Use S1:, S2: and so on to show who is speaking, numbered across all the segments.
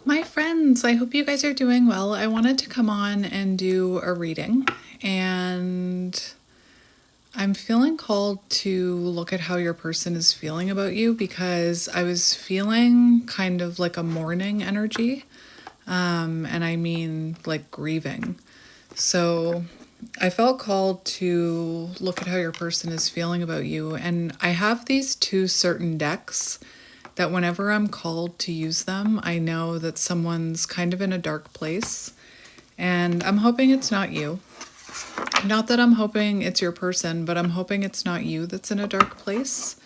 S1: My friends, I hope you guys are doing well. I wanted to come on and do a reading, and I'm feeling called to look at how your person is feeling about you because I was feeling kind of like a mourning energy, and I mean like grieving. So I felt called to look at how your person is feeling about you, and I have these two certain decks that whenever I'm called to use them, I know that someone's kind of in a dark place. And I'm hoping it's not you. Not that I'm hoping it's your person, but I'm hoping it's not you that's in a dark place.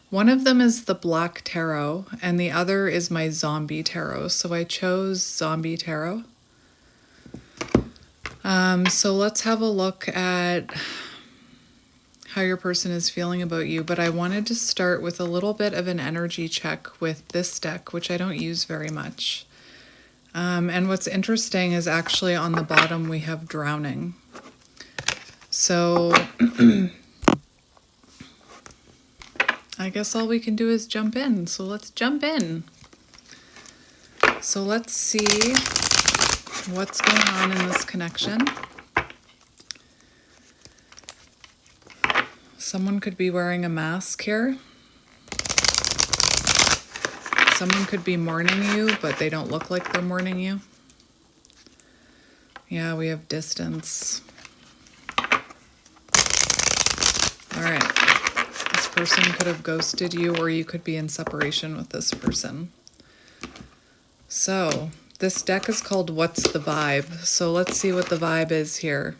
S1: One of them is the Black Tarot, and the other is my Zombie Tarot. So I chose Zombie Tarot. So let's have a look at how your person is feeling about you, but I wanted to start with a little bit of an energy check with this deck, which I don't use very much. And what's interesting is actually on the bottom we have drowning. So I guess all we can do is jump in. So let's jump in. So let's see what's going on in this connection. Someone could be wearing a mask here. Someone could be mourning you, but they don't look like they're mourning you. Yeah, we have distance. All right. This person could have ghosted you, or you could be in separation with this person. So this deck is called What's the Vibe? So let's see what the vibe is here.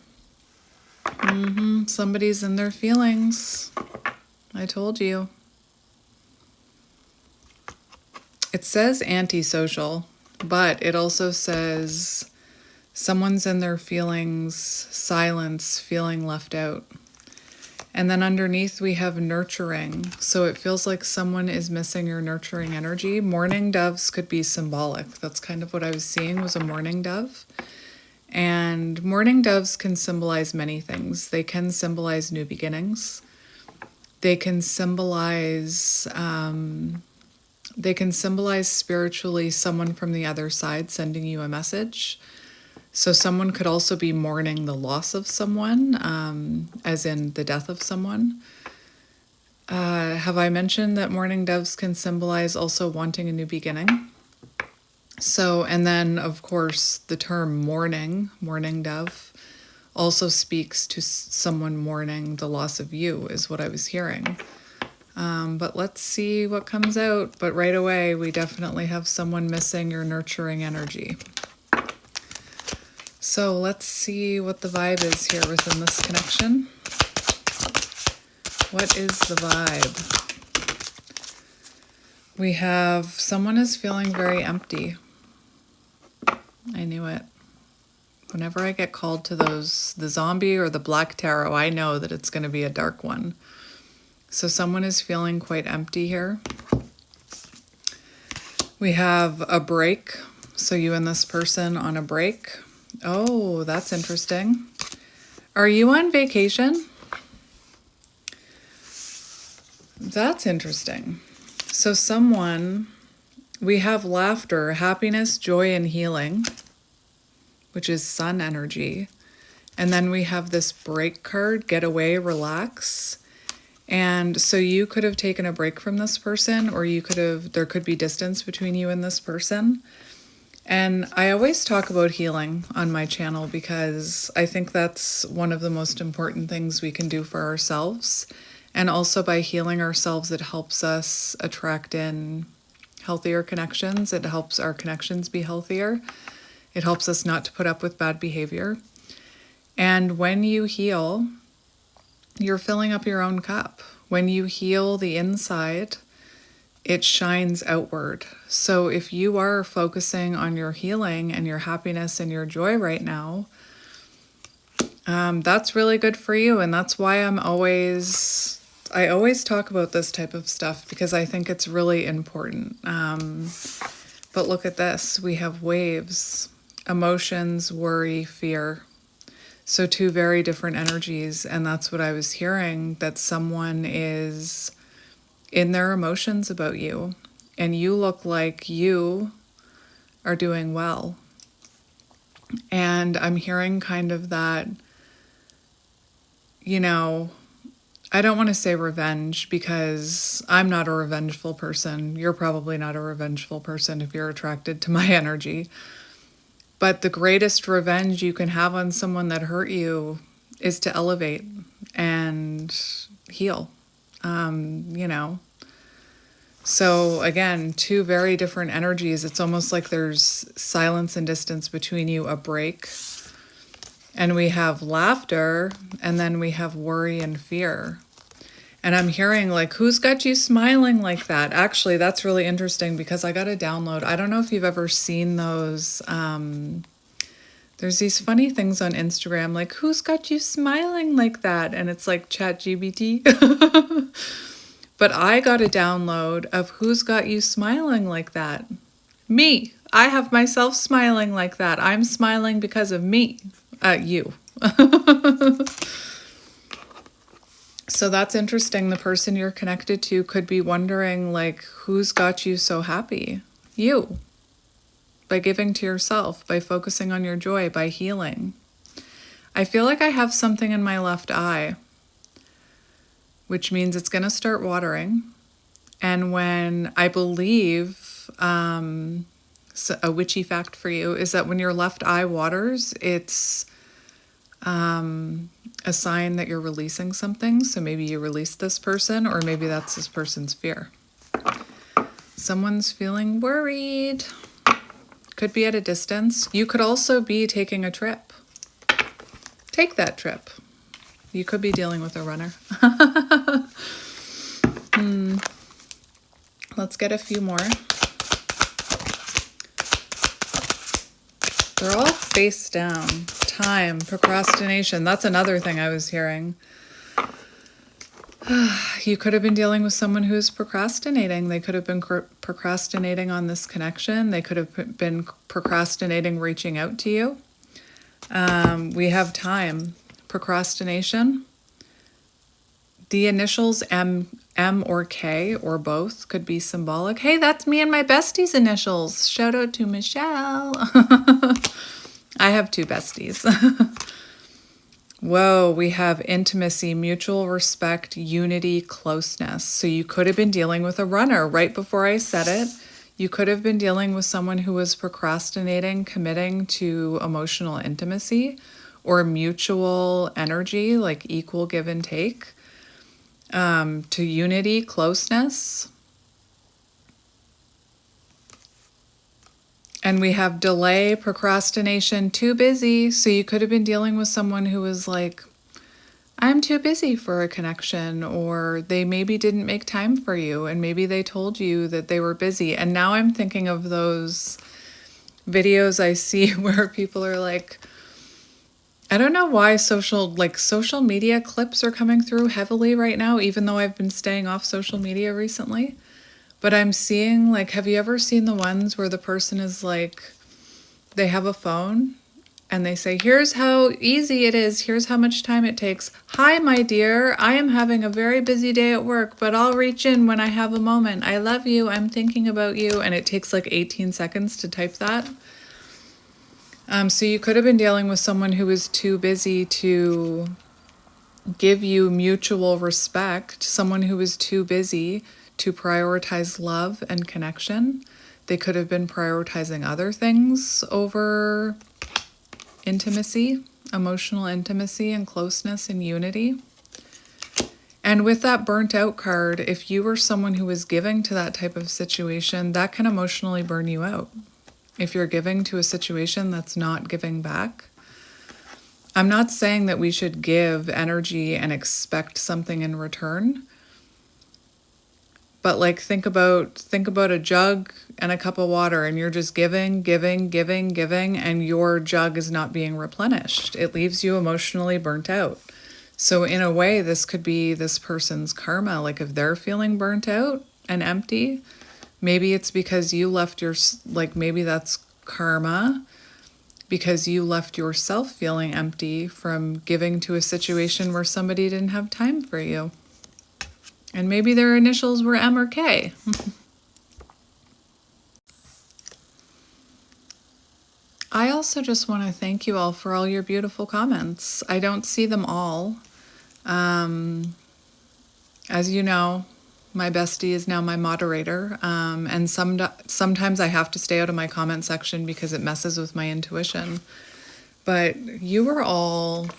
S1: Somebody's in their feelings. I told you. It says antisocial, but it also says someone's in their feelings, silence, feeling left out. And then underneath we have nurturing. So it feels like someone is missing your nurturing energy. Mourning doves could be symbolic. That's kind of what I was seeing, was a mourning dove. And mourning doves can symbolize many things. They can symbolize new beginnings. They can symbolize spiritually someone from the other side sending you a message. So someone could also be mourning the loss of someone, as in the death of someone. Have I mentioned that mourning doves can symbolize also wanting a new beginning? So, and then of course the term mourning dove, also speaks to someone mourning the loss of you, is what I was hearing. But let's see what comes out. But right away, we definitely have someone missing your nurturing energy. So let's see what the vibe is here within this connection. What is the vibe? We have someone is feeling very empty. I knew it. Whenever I get called to those, the zombie or the black tarot, I know that it's going to be a dark one. So someone is feeling quite empty here. We have a break. So you and this person on a break. Oh, that's interesting. Are you on vacation? That's interesting. So someone, we have laughter, happiness, joy, and healing, which is sun energy. And then we have this break card, get away, relax. And so you could have taken a break from this person, or there could be distance between you and this person. And I always talk about healing on my channel because I think that's one of the most important things we can do for ourselves. And also by healing ourselves, it helps us attract in healthier connections. It helps our connections be healthier. It helps us not to put up with bad behavior. And when you heal, you're filling up your own cup. When you heal the inside, it shines outward. So if you are focusing on your healing and your happiness and your joy right now, that's really good for you. And that's why I always talk about this type of stuff, because I think it's really important. But look at this. We have waves, emotions, worry, fear. So two very different energies. And that's what I was hearing, that someone is in their emotions about you. And you look like you are doing well. And I'm hearing kind of that, you know, I don't want to say revenge because I'm not a revengeful person. You're probably not a revengeful person if you're attracted to my energy. But the greatest revenge you can have on someone that hurt you is to elevate and heal, you know. So again, two very different energies. It's almost like there's silence and distance between you, a break. And we have laughter, and then we have worry and fear. And I'm hearing like, who's got you smiling like that? Actually, that's really interesting because I got a download. I don't know if you've ever seen those. There's these funny things on Instagram, like, who's got you smiling like that? And it's like ChatGPT. But I got a download of who's got you smiling like that? Me. I have myself smiling like that. I'm smiling because of me. You. So that's interesting. The person you're connected to could be wondering, like, who's got you so happy? You. By giving to yourself, by focusing on your joy, by healing. I feel like I have something in my left eye, which means it's going to start watering. And when I believe, so a witchy fact for you is that when your left eye waters, it's a sign that you're releasing something. So maybe you release this person, or maybe that's this person's fear. Someone's feeling worried. Could be at a distance. You could also be taking a trip. Take that trip. You could be dealing with a runner. Let's get a few more. They're all face down. Time, procrastination. That's another thing I was hearing. You could have been dealing with someone who's procrastinating. They could have been procrastinating on this connection. They could have been procrastinating reaching out to you. We have time, procrastination. The initials M or K or both could be symbolic. Hey, that's me and my bestie's initials. Shout out to Michelle. I have two besties. Whoa, we have intimacy, mutual respect, unity, closeness. So you could have been dealing with a runner right before I said it. You could have been dealing with someone who was procrastinating, committing to emotional intimacy or mutual energy, like equal give and take, to unity, closeness. And we have delay, procrastination, too busy. So you could have been dealing with someone who was like, I'm too busy for a connection, or they maybe didn't make time for you, and maybe they told you that they were busy. And now I'm thinking of those videos I see where people are like, I don't know why social media clips are coming through heavily right now, even though I've been staying off social media recently. But I'm seeing, like, have you ever seen the ones where the person is like, they have a phone and they say, here's how easy it is. Here's how much time it takes. Hi, my dear. I am having a very busy day at work, but I'll reach in when I have a moment. I love you. I'm thinking about you. And it takes like 18 seconds to type that. So you could have been dealing with someone who is too busy to give you mutual respect, someone who is too busy to prioritize love and connection. They could have been prioritizing other things over intimacy, emotional intimacy and closeness and unity. And with that burnt out card, if you were someone who was giving to that type of situation, that can emotionally burn you out. If you're giving to a situation that's not giving back. I'm not saying that we should give energy and expect something in return. But like think about a jug and a cup of water, and you're just giving, and your jug is not being replenished. It leaves you emotionally burnt out. So in a way, this could be this person's karma. Like if they're feeling burnt out and empty, maybe it's because you left maybe that's karma because you left yourself feeling empty from giving to a situation where somebody didn't have time for you. And maybe their initials were M or K. I also just want to thank you all for all your beautiful comments. I don't see them all. As you know, my bestie is now my moderator, and sometimes I have to stay out of my comment section because it messes with my intuition. But you all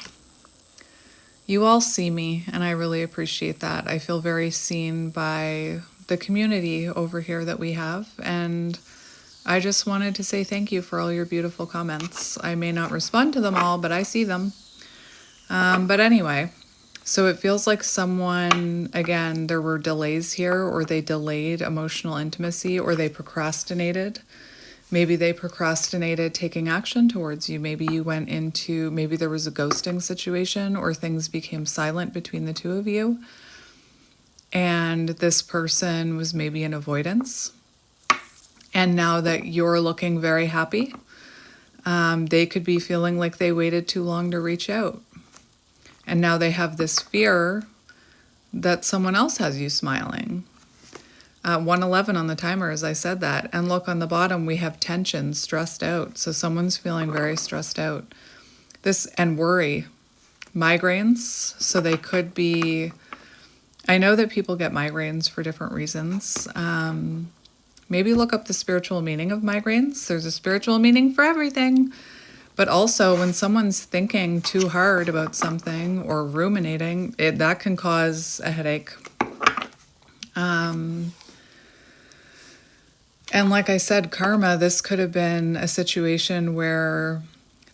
S1: see me, and I really appreciate that. I feel very seen by the community over here that we have, and I just wanted to say thank you for all your beautiful comments. I may not respond to them all, but I see them. But anyway, so it feels like someone, again, there were delays here, or they delayed emotional intimacy, or they procrastinated. Maybe they procrastinated taking action towards you. Maybe you went into, maybe there was a ghosting situation, or things became silent between the two of you. And this person was maybe in avoidance. And now that you're looking very happy, they could be feeling like they waited too long to reach out. And now they have this fear that someone else has you smiling. 111 on the timer as I said that. And look, on the bottom, we have tension, stressed out. So someone's feeling very stressed out. And worry. Migraines. So they could be, I know that people get migraines for different reasons. Maybe look up the spiritual meaning of migraines. There's a spiritual meaning for everything. But also, when someone's thinking too hard about something or ruminating, that can cause a headache. And like I said, karma, this could have been a situation where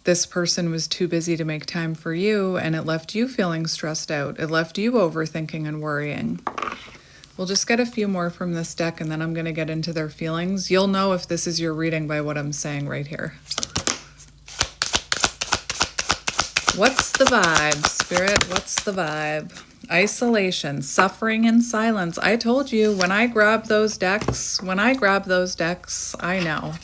S1: this person was too busy to make time for you, and it left you feeling stressed out. It left you overthinking and worrying. We'll just get a few more from this deck, and then I'm going to get into their feelings. You'll know if this is your reading by what I'm saying right here. What's the vibe, Spirit? What's the vibe? Isolation, suffering in silence. I told you, when I grab those decks, I know.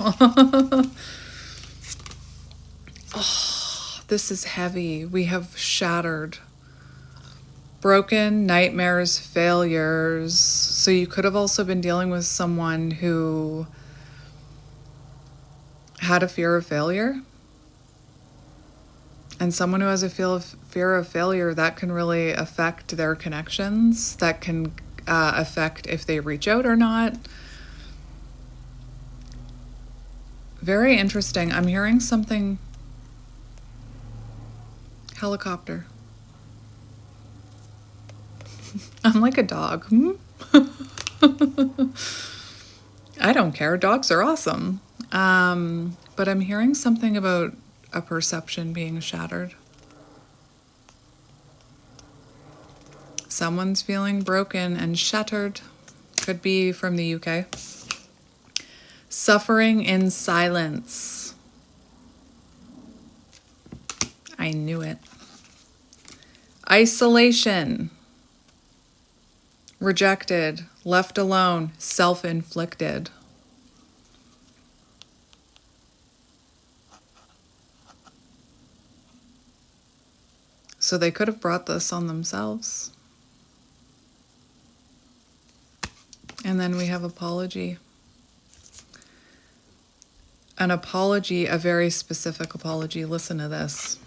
S1: Oh, this is heavy. We have shattered. Broken, nightmares, failures. So you could have also been dealing with someone who had a fear of failure. And someone who has a fear of failure, that can really affect their connections. That can affect if they reach out or not. Very interesting. I'm hearing something. Helicopter. I'm like a dog. I don't care. Dogs are awesome. But I'm hearing something about a perception being shattered. Someone's feeling broken and shattered. Could be from the UK. Suffering in silence. I knew it. Isolation. Rejected. Left alone. Self-inflicted. So they could have brought this on themselves. And then we have apology. An apology, a very specific apology. Listen to this.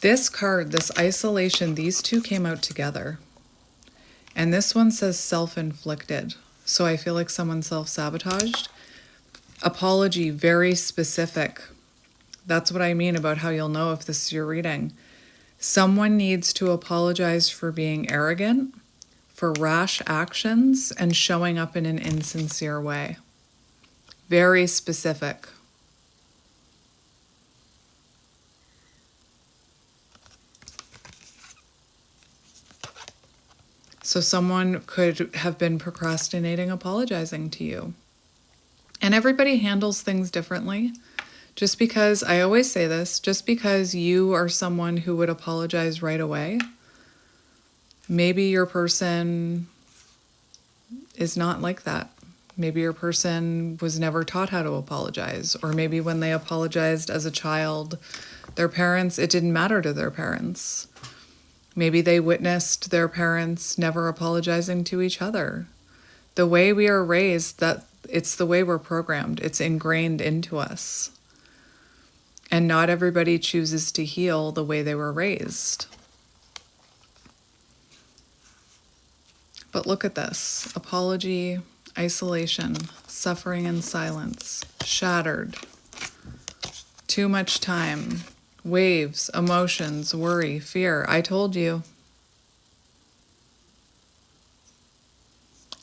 S1: This card, this isolation, these two came out together. And this one says self-inflicted. So I feel like someone self-sabotaged. Apology, very specific. That's what I mean about how you'll know if this is your reading. Someone needs to apologize for being arrogant, for rash actions, and showing up in an insincere way. Very specific. So someone could have been procrastinating, apologizing to you. And everybody handles things differently. Just because, I always say this, just because you are someone who would apologize right away, maybe your person is not like that. Maybe your person was never taught how to apologize. Or maybe when they apologized as a child, their parents, it didn't matter to their parents. Maybe they witnessed their parents never apologizing to each other. The way we are raised, that it's the way we're programmed. It's ingrained into us. And not everybody chooses to heal the way they were raised. But look at this. Apology, isolation, suffering in silence, shattered, too much time, waves, emotions, worry, fear. I told you.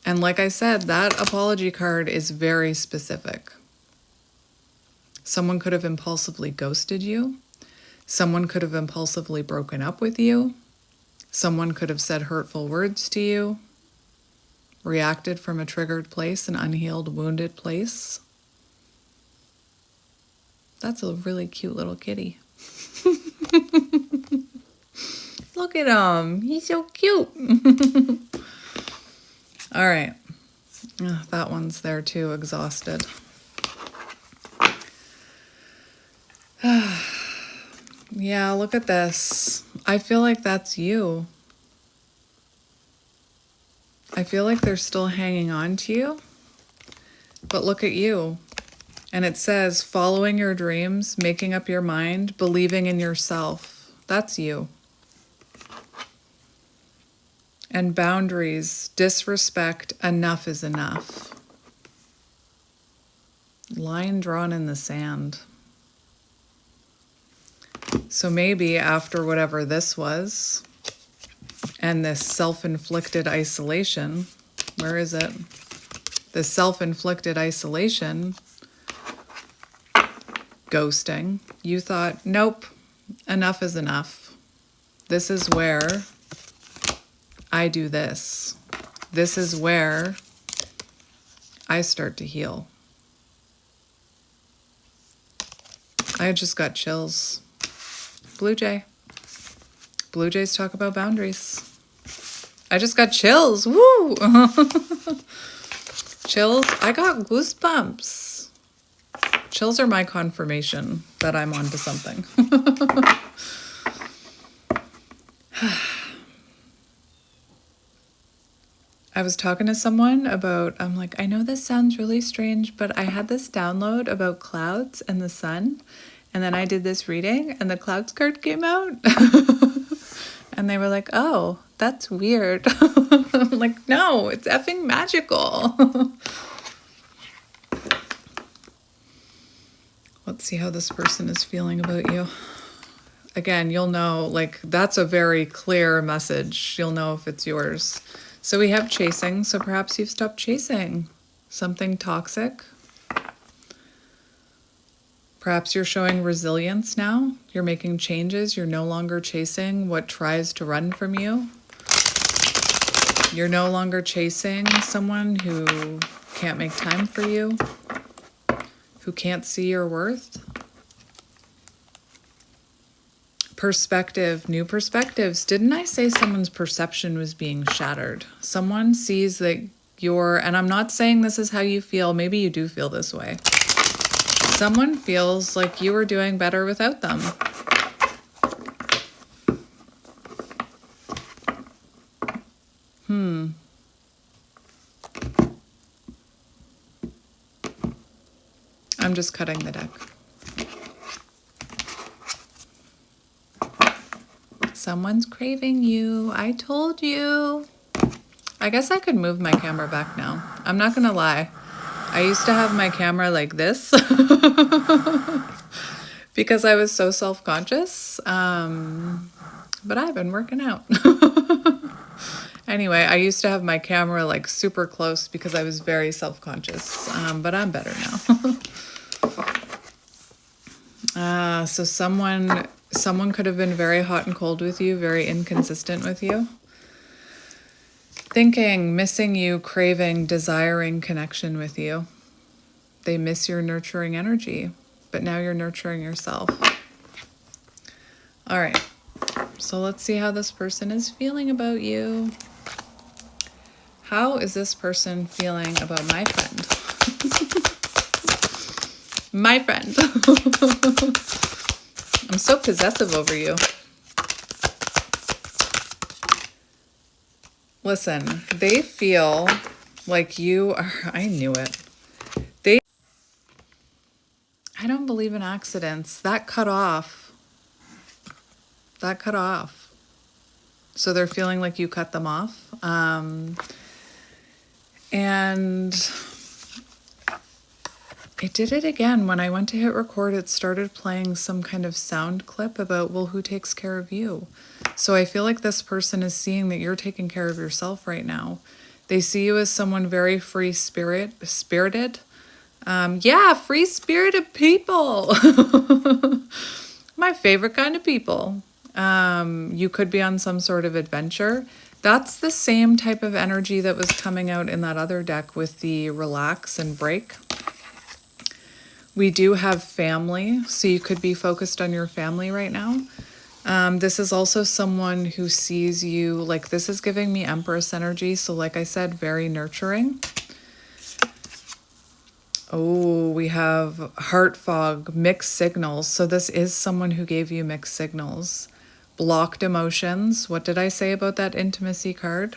S1: And like I said, that apology card is very specific. Someone could have impulsively ghosted you. Someone could have impulsively broken up with you. Someone could have said hurtful words to you, reacted from a triggered place, an unhealed, wounded place. That's a really cute little kitty. Look at him. He's so cute. All right. That one's there too, exhausted. Yeah, look at this. I feel like that's you. I feel like they're still hanging on to you. But look at you. And it says, following your dreams, making up your mind, believing in yourself. That's you. And boundaries, disrespect, enough is enough. Line drawn in the sand. So maybe after whatever this was, and this self-inflicted isolation, where is it? This self-inflicted isolation, ghosting, you thought, nope, enough is enough. This is where I do this. This is where I start to heal. I just got chills. Blue Jay. Blue Jays talk about boundaries. I just got chills. Woo! Chills. I got goosebumps. Chills are my confirmation that I'm onto something. I was talking to someone about, I'm like, I know this sounds really strange, but I had this download about clouds and the sun. And then I did this reading and the clouds card came out. And they were like, oh, that's weird. I'm like, no, it's effing magical. Let's see how this person is feeling about you. Again, you'll know, like, that's a very clear message. You'll know if it's yours. So we have chasing. So perhaps you've stopped chasing something toxic. Perhaps you're showing resilience now. You're making changes. You're no longer chasing what tries to run from you. You're no longer chasing someone who can't make time for you, who can't see your worth. Perspective, new perspectives. Didn't I say someone's perception was being shattered? Someone sees that you're, and I'm not saying this is how you feel. Maybe you do feel this way. Someone feels like you were doing better without them. I'm just cutting the deck. Someone's craving you. I told you. I guess I could move my camera back now. I'm not gonna lie. I used to have my camera like this because I was so self-conscious, but I've been working out. Anyway, I used to have my camera like super close because I was very self-conscious, but I'm better now. So someone could have been very hot and cold with you, very inconsistent with you. Thinking, missing you, craving, desiring connection with you. They miss your nurturing energy, but now you're nurturing yourself. All right, so let's see how this person is feeling about you. How is this person feeling about my friend? My friend. I'm so possessive over you. Listen, they feel like you are, I knew it. I don't don't believe in accidents. That cut off. That cut off. So they're feeling like you cut them off. And it did it again. When I went to hit record, it started playing some kind of sound clip about, well, who takes care of you? So I feel like this person is seeing that you're taking care of yourself right now. They see you as someone very spirited. Yeah, free-spirited people. My favorite kind of people. You could be on some sort of adventure. That's the same type of energy that was coming out in that other deck with the relax and break. We do have family, so you could be focused on your family right now. This is also someone who sees you, like this is giving me Empress energy. So like I said, very nurturing. Oh, we have heart fog, mixed signals. So this is someone who gave you mixed signals. Blocked emotions. What did I say about that intimacy card?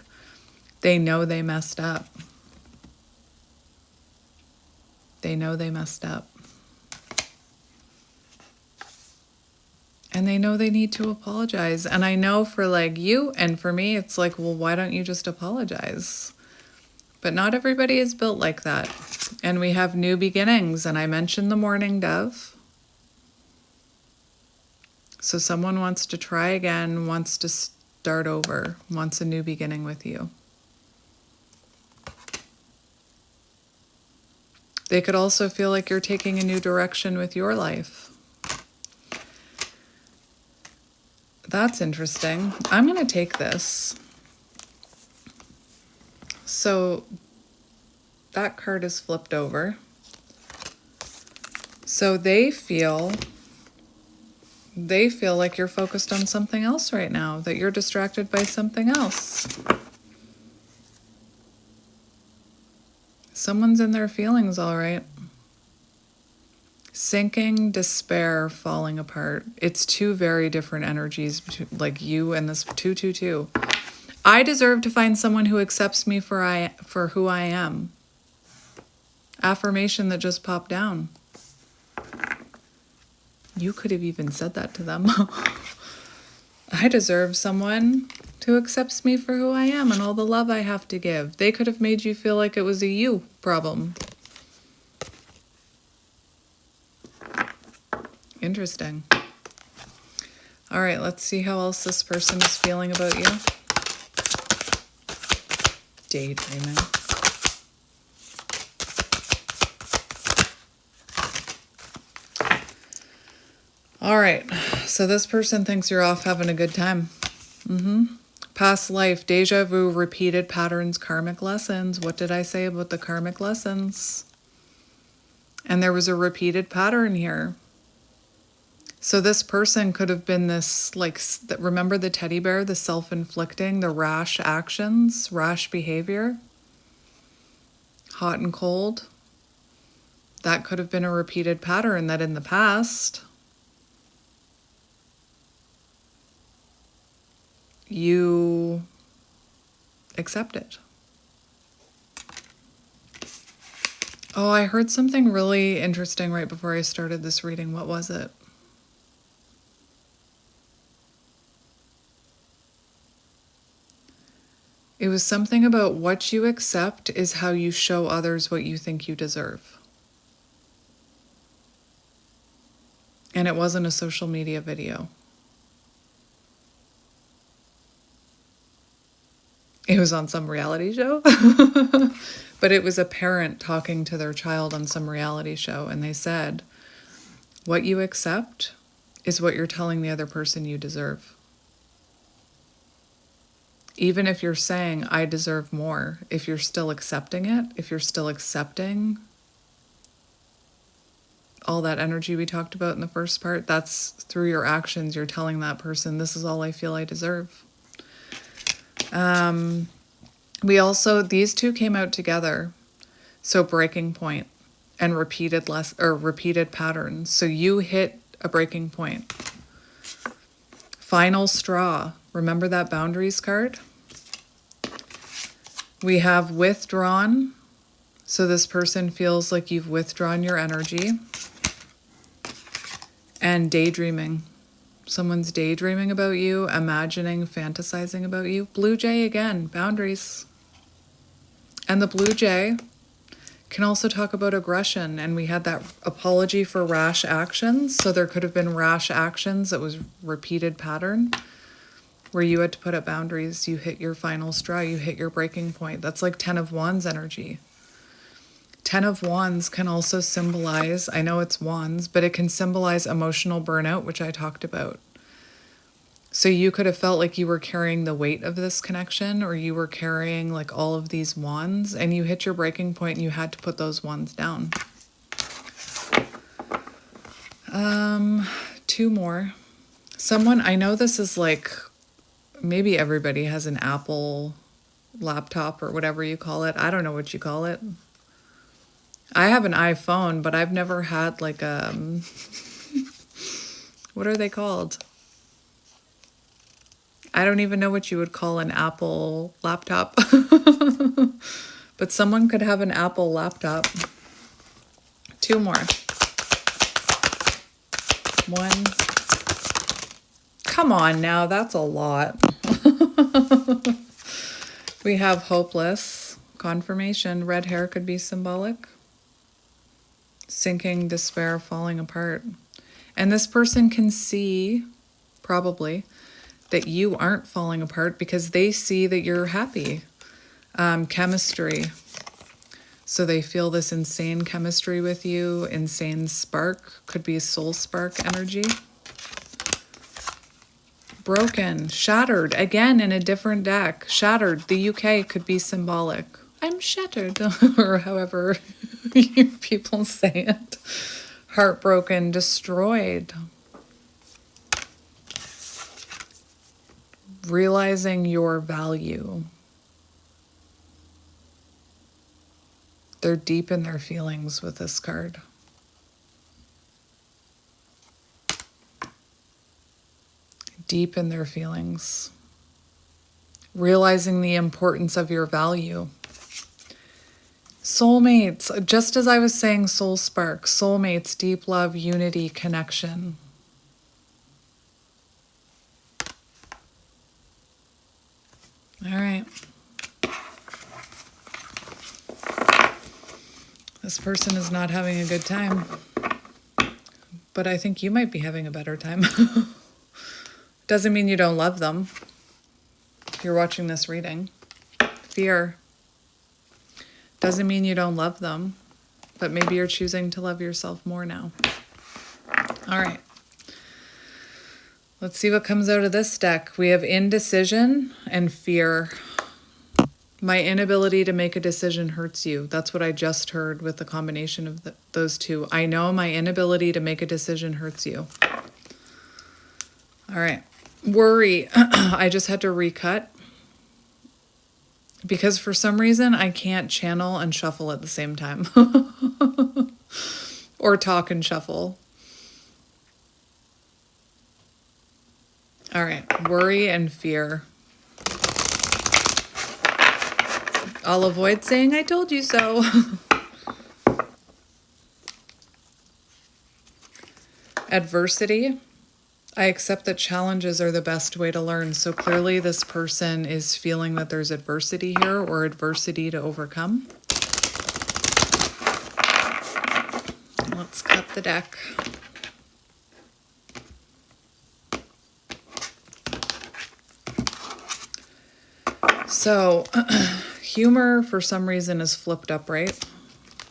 S1: They know they messed up. They know they messed up. And they know they need to apologize. And I know for like you and for me, it's like, well, why don't you just apologize? But not everybody is built like that. And we have new beginnings. And I mentioned the mourning dove. So someone wants to try again, wants to start over, wants a new beginning with you. They could also feel like you're taking a new direction with your life. That's interesting. I'm going to take this. So that card is flipped over. So they feel like you're focused on something else right now, that you're distracted by something else. Someone's in their feelings, all right. Sinking, despair, falling apart. It's two very different energies, like you and this 222. I deserve to find someone who accepts me for who I am. Affirmation that just popped down. You could have even said that to them. I deserve someone who accepts me for who I am and all the love I have to give. They could have made you feel like it was a you problem. Interesting. All right, let's see how else this person is feeling about you. Daydreaming. All right, so this person thinks you're off having a good time. Past life, deja vu, repeated patterns, karmic lessons. What did I say about the karmic lessons? And there was a repeated pattern here. So this person could have been this, like, remember the teddy bear, the self-inflicting, the rash actions, rash behavior, hot and cold. That could have been a repeated pattern that in the past, you accept it. Oh, I heard something really interesting right before I started this reading. What was it? It was something about what you accept is how you show others what you think you deserve. And it wasn't a social media video. It was on some reality show. But it was a parent talking to their child on some reality show. And they said, what you accept is what you're telling the other person you deserve. Even if you're saying, I deserve more, if you're still accepting it, if you're still accepting all that energy we talked about in the first part, that's through your actions, you're telling that person, this is all I feel I deserve. We also, these two came out together. So breaking point and repeated patterns. So you hit a breaking point. Final straw. Remember that boundaries card? We have withdrawn. So this person feels like you've withdrawn your energy. And daydreaming. Someone's daydreaming about you, imagining, fantasizing about you. Blue jay again, boundaries. And the blue jay can also talk about aggression. And we had that apology for rash actions. So there could have been rash actions that was repeated pattern where you had to put up boundaries. You hit your final straw. You hit your breaking point. That's like 10 of Wands energy. 10 of Wands can also symbolize, I know it's Wands, but it can symbolize emotional burnout, which I talked about. So you could have felt like you were carrying the weight of this connection, or you were carrying like all of these wands, and you hit your breaking point and you had to put those wands down. 2 more. Someone, I know this is like, maybe everybody has an Apple laptop or whatever you call it. I don't know what you call it. I have an iPhone, but I've never had like what are they called? I don't even know what you would call an Apple laptop. But someone could have an Apple laptop. 2 more. 1. Come on now, that's a lot. We have hopeless. Confirmation. Red hair could be symbolic. Sinking, despair, falling apart. And this person can see, probably, that you aren't falling apart because they see that you're happy. Chemistry. So they feel this insane chemistry with you, insane spark. Could be soul spark energy. Broken, shattered, again in a different deck. Shattered, the UK could be symbolic. I'm shattered, or however you people say it. Heartbroken, destroyed. Realizing your value. They're deep in their feelings with this card. Deep in their feelings. Realizing the importance of your value. Soulmates, just as I was saying, soul spark, soulmates, deep love, unity, connection. All right. This person is not having a good time, but I think you might be having a better time. Doesn't mean you don't love them. If you're watching this reading. Fear. Doesn't mean you don't love them, but maybe you're choosing to love yourself more now. All right. Let's see what comes out of this deck. We have indecision and fear. My inability to make a decision hurts you. That's what I just heard with the combination of those two. I know my inability to make a decision hurts you. All right. Worry. I just had to recut because for some reason I can't channel and shuffle at the same time. Or talk and shuffle. All right. Worry and fear. I'll avoid saying I told you so. Adversity. I accept that challenges are the best way to learn. So clearly this person is feeling that there's adversity here or adversity to overcome. Let's cut the deck. So humor for some reason is flipped upright.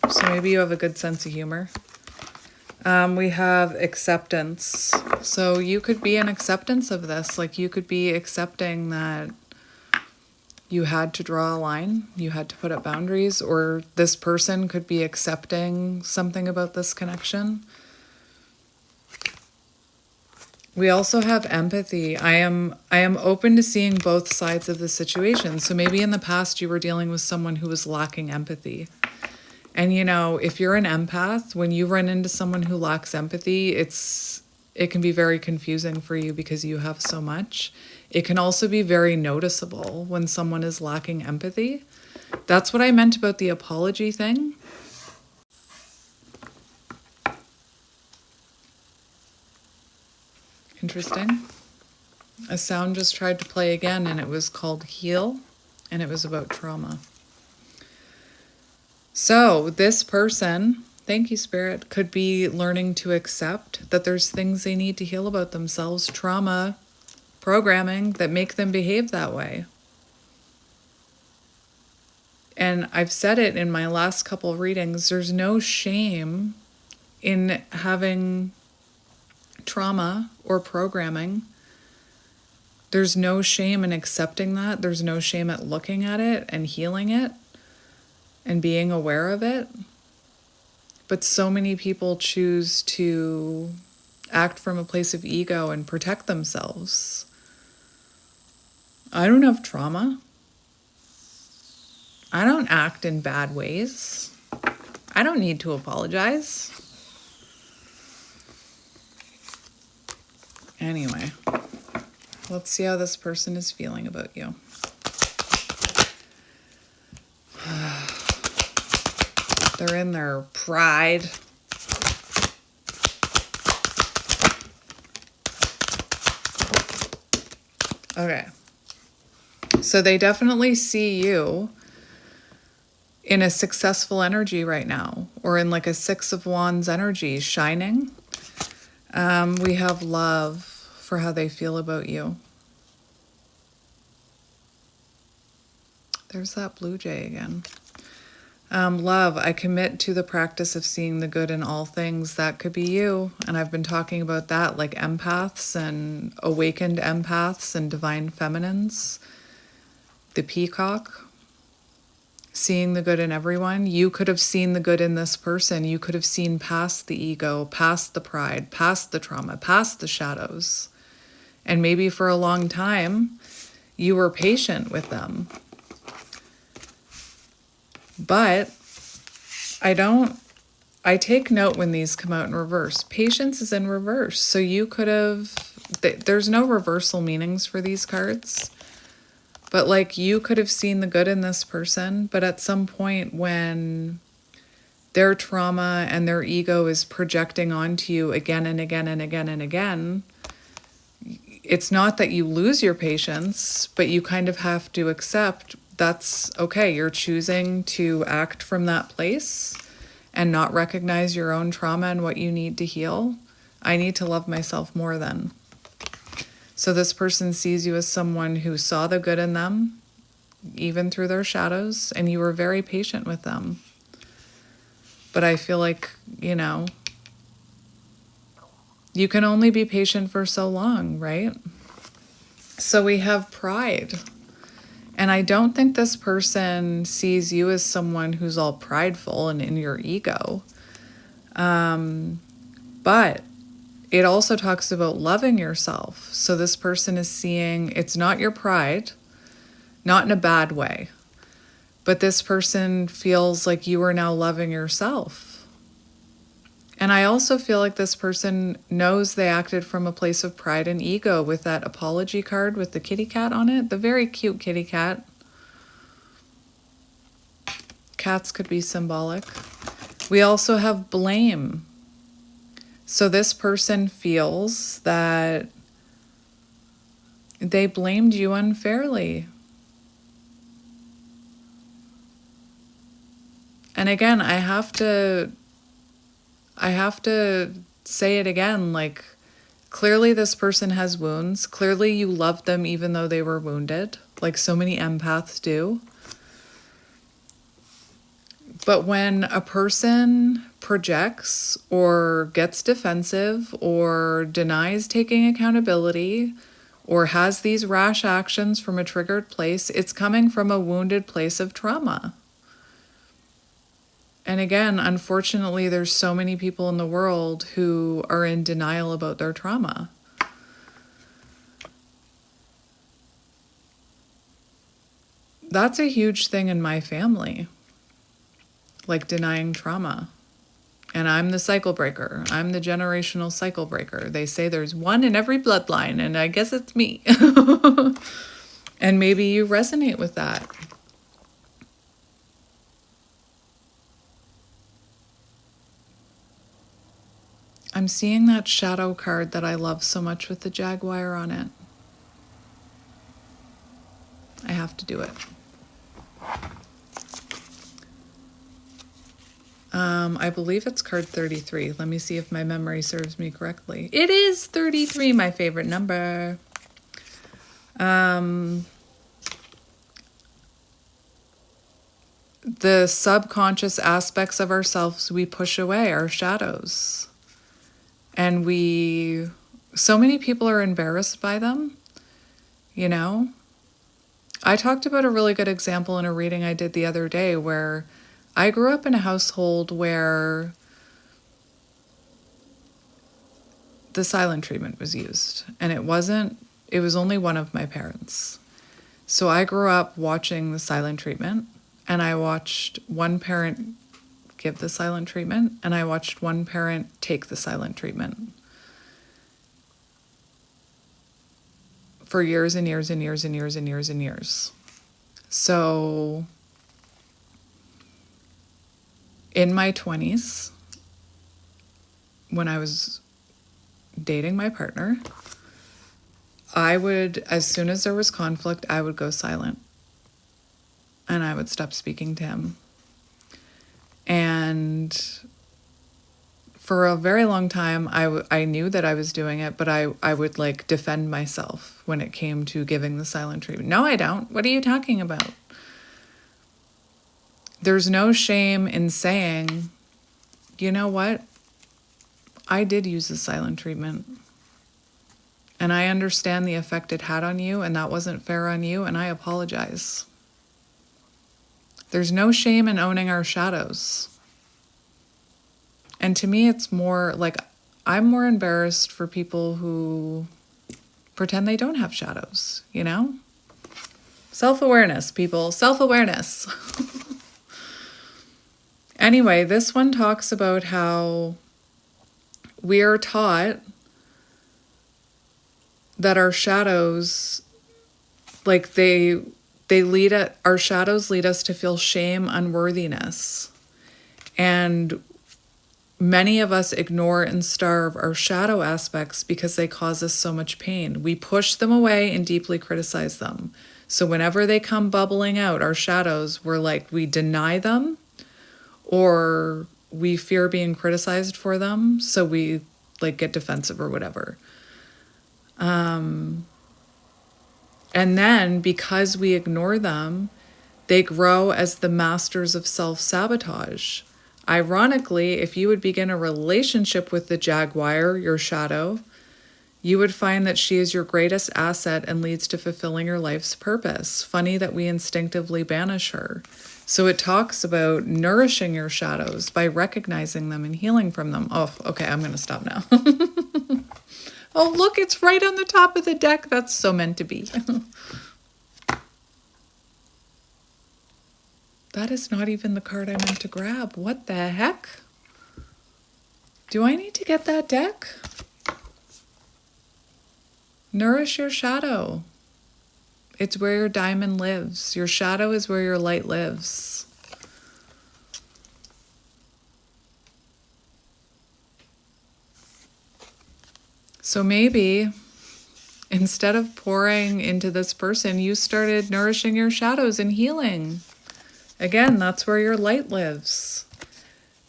S1: So maybe you have a good sense of humor. We have acceptance. So you could be in acceptance of this. Like you could be accepting that you had to draw a line, you had to put up boundaries, or this person could be accepting something about this connection. We also have empathy. I am open to seeing both sides of the situation. So maybe in the past you were dealing with someone who was lacking empathy. And you know, if you're an empath, when you run into someone who lacks empathy, it can be very confusing for you because you have so much. It can also be very noticeable when someone is lacking empathy. That's what I meant about the apology thing. Interesting. A sound just tried to play again, and it was called Heal, and it was about trauma. So this person, thank you, Spirit, could be learning to accept that there's things they need to heal about themselves, trauma, programming that make them behave that way. And I've said it in my last couple of readings, there's no shame in having trauma or programming. There's no shame in accepting that. There's no shame at looking at it and healing it and being aware of it. But so many people choose to act from a place of ego and protect themselves. I don't have trauma. I don't act in bad ways. I don't need to apologize. Anyway, let's see how this person is feeling about you. They're in their pride. Okay. So they definitely see you in a successful energy right now, or in like a Six of Wands energy, shining. We have love for how they feel about you. There's that blue jay again. Love, I commit to the practice of seeing the good in all things. That could be you. And I've been talking about that, like empaths and awakened empaths and divine feminines. The peacock. Seeing the good in everyone. You could have seen the good in this person. You could have seen past the ego, past the pride, past the trauma, past the shadows. And maybe for a long time, you were patient with them. But I take note when these come out in reverse. Patience is in reverse. So you could have, there's no reversal meanings for these cards. But like you could have seen the good in this person, but at some point when their trauma and their ego is projecting onto you again and again and again and again, it's not that you lose your patience, but you kind of have to accept that's okay. You're choosing to act from that place and not recognize your own trauma and what you need to heal. I need to love myself more then. So this person sees you as someone who saw the good in them, even through their shadows, and you were very patient with them. But I feel like, you know, you can only be patient for so long, right? So we have pride. And I don't think this person sees you as someone who's all prideful and in your ego. But it also talks about loving yourself. So this person is seeing it's not your pride, not in a bad way, but this person feels like you are now loving yourself. And I also feel like this person knows they acted from a place of pride and ego with that apology card with the kitty cat on it, the very cute kitty cat. Cats could be symbolic. We also have blame. So this person feels that they blamed you unfairly. And again, I have to say it again, like, clearly this person has wounds. Clearly you loved them even though they were wounded, like so many empaths do. But when a person projects or gets defensive or denies taking accountability or has these rash actions from a triggered place, it's coming from a wounded place of trauma. And again, unfortunately, there's so many people in the world who are in denial about their trauma. That's a huge thing in my family. Like denying trauma. And I'm the cycle breaker. I'm the generational cycle breaker. They say there's one in every bloodline, and I guess it's me. And maybe you resonate with that. I'm seeing that shadow card that I love so much with the jaguar on it. I have to do it. I believe it's card 33. Let me see if my memory serves me correctly. It is 33, my favorite number. The subconscious aspects of ourselves we push away, our shadows. And so many people are embarrassed by them, you know? I talked about a really good example in a reading I did the other day where I grew up in a household where the silent treatment was used. And it was only one of my parents. So I grew up watching the silent treatment, and I watched one parent give the silent treatment, and I watched one parent take the silent treatment for years and years and years and years and years and years. So in my 20s, when I was dating my partner, I would, as soon as there was conflict, I would go silent. And I would stop speaking to him. And for a very long time, I knew that I was doing it, but I would like defend myself when it came to giving the silent treatment. No, I don't. What are you talking about? There's no shame in saying, you know what? I did use the silent treatment. And I understand the effect it had on you, and that wasn't fair on you, and I apologize. There's no shame in owning our shadows. And to me, it's more like I'm more embarrassed for people who pretend they don't have shadows, you know? Self-awareness, people. Self-awareness. Anyway, this one talks about how we are taught that our shadows, like our shadows lead us to feel shame, unworthiness. And many of us ignore and starve our shadow aspects because they cause us so much pain. We push them away and deeply criticize them. So whenever they come bubbling out, our shadows, we deny them, or we fear being criticized for them. So we get defensive or whatever. And then because we ignore them, they grow as the masters of self-sabotage. Ironically, if you would begin a relationship with the jaguar, your shadow, you would find that she is your greatest asset and leads to fulfilling your life's purpose. Funny that we instinctively banish her. So it talks about nourishing your shadows by recognizing them and healing from them. Oh, okay, I'm going to stop now. Oh, look, it's right on the top of the deck. That's so meant to be. That is not even the card I meant to grab. What the heck? Do I need to get that deck? Nourish your shadow. It's where your diamond lives. Your shadow is where your light lives. So maybe instead of pouring into this person, you started nourishing your shadows and healing. Again, that's where your light lives.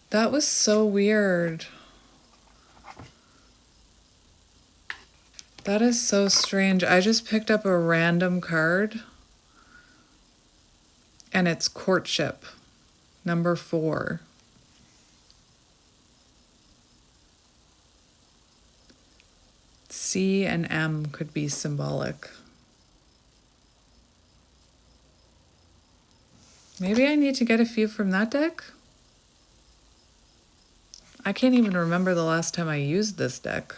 S1: That was so weird. That is so strange. I just picked up a random card, and it's Courtship, number 4. C and M could be symbolic. Maybe I need to get a few from that deck? I can't even remember the last time I used this deck.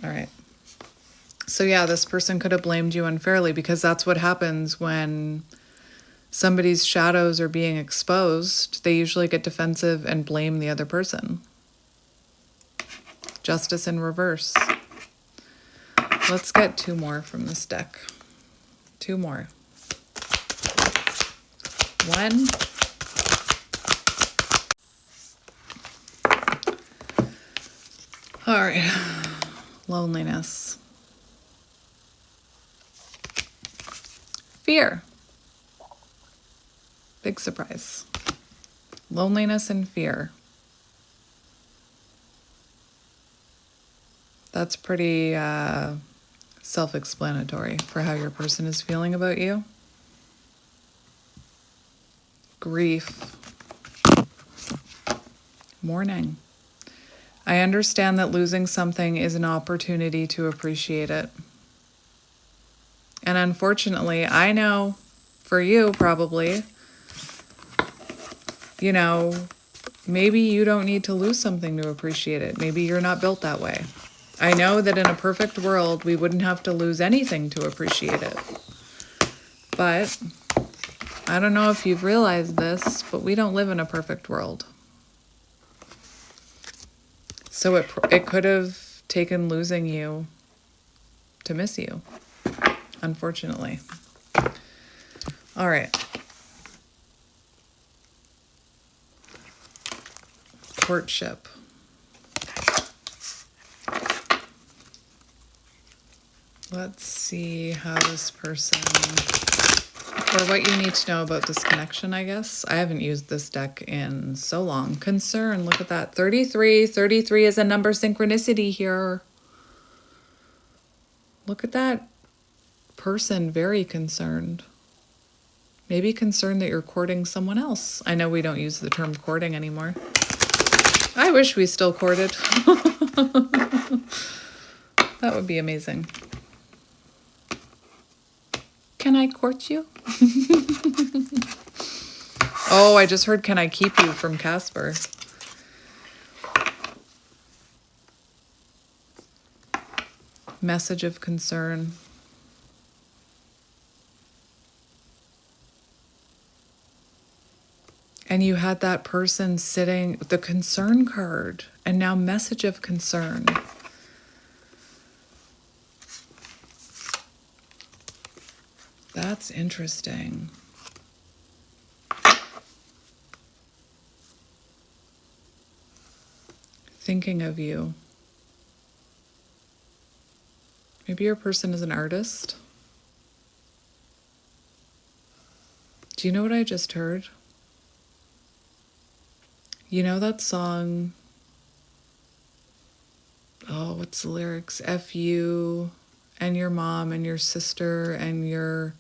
S1: All right. So yeah, this person could have blamed you unfairly, because that's what happens when somebody's shadows are being exposed. They usually get defensive and blame the other person. Justice in reverse. Let's get 2 more from this deck. 2 more. 1. All right. Loneliness. Fear. Big surprise. Loneliness and fear. That's pretty self-explanatory for how your person is feeling about you. Grief. Mourning. I understand that losing something is an opportunity to appreciate it. And unfortunately, I know for you probably, maybe you don't need to lose something to appreciate it. Maybe you're not built that way. I know that in a perfect world, we wouldn't have to lose anything to appreciate it. But I don't know if you've realized this, but we don't live in a perfect world. So it could have taken losing you to miss you, unfortunately. All right. Courtship. Let's see how this person, or what you need to know about this connection, I guess. I haven't used this deck in so long. Concern, look at that. 33. 33 is a number synchronicity here. Look at that person, very concerned. Maybe concerned that you're courting someone else. I know we don't use the term courting anymore. I wish we still courted. That would be amazing. Can I court you? Oh, I just heard, can I keep you from Casper? Message of concern. And you had that person sitting, the concern card, and now message of concern. That's interesting. Thinking of you. Maybe your person is an artist. Do you know what I just heard? You know that song? Oh, what's the lyrics? F you and your mom and your sister and your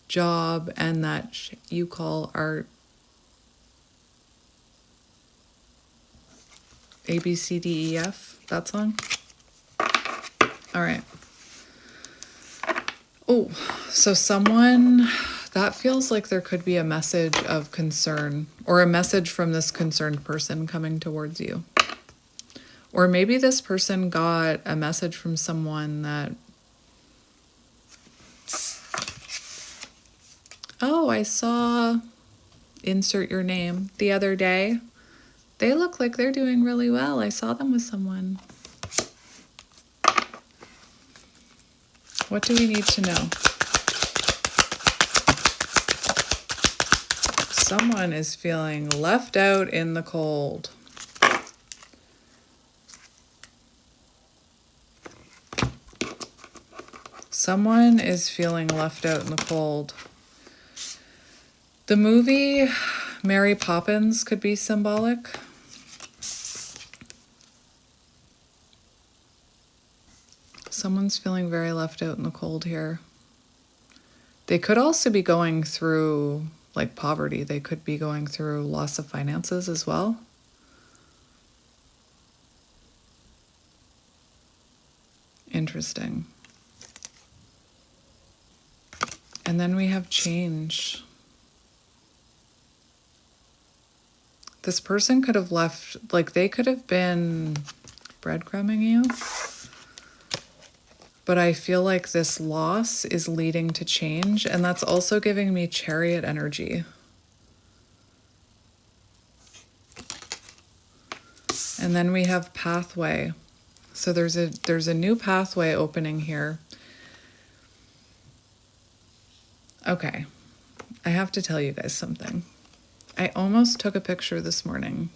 S1: job and that you call art. A, B, C, D, E, F, that song? All right. Oh, so someone, that feels like there could be a message of concern or a message from this concerned person coming towards you. Or maybe this person got a message from someone that, oh, I saw, insert your name, the other day. They look like they're doing really well. I saw them with someone. What do we need to know? Someone is feeling left out in the cold. Someone is feeling left out in the cold. The movie Mary Poppins could be symbolic. Someone's feeling very left out in the cold here. They could also be going through like poverty. They could be going through loss of finances as well. Interesting. And then we have change. This person could have left, like they could have been breadcrumbing you. But I feel like this loss is leading to change, and that's also giving me Chariot energy. And then we have pathway. So there's a new pathway opening here. Okay, I have to tell you guys something. I almost took a picture this morning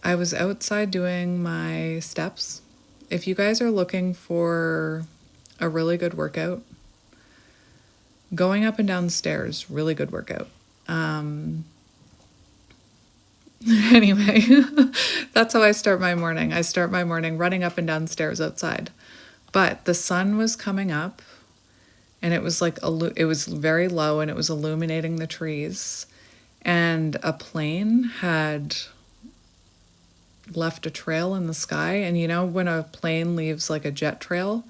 S1: I was outside doing my steps. If you guys are looking for a really good workout, going up and down stairs, really good workout. Anyway, that's how I start my morning. I start my morning running up and down stairs outside. But the sun was coming up, and it was like it was very low, and it was illuminating the trees. And a plane had left a trail in the sky. And you know when a plane leaves like a jet trail,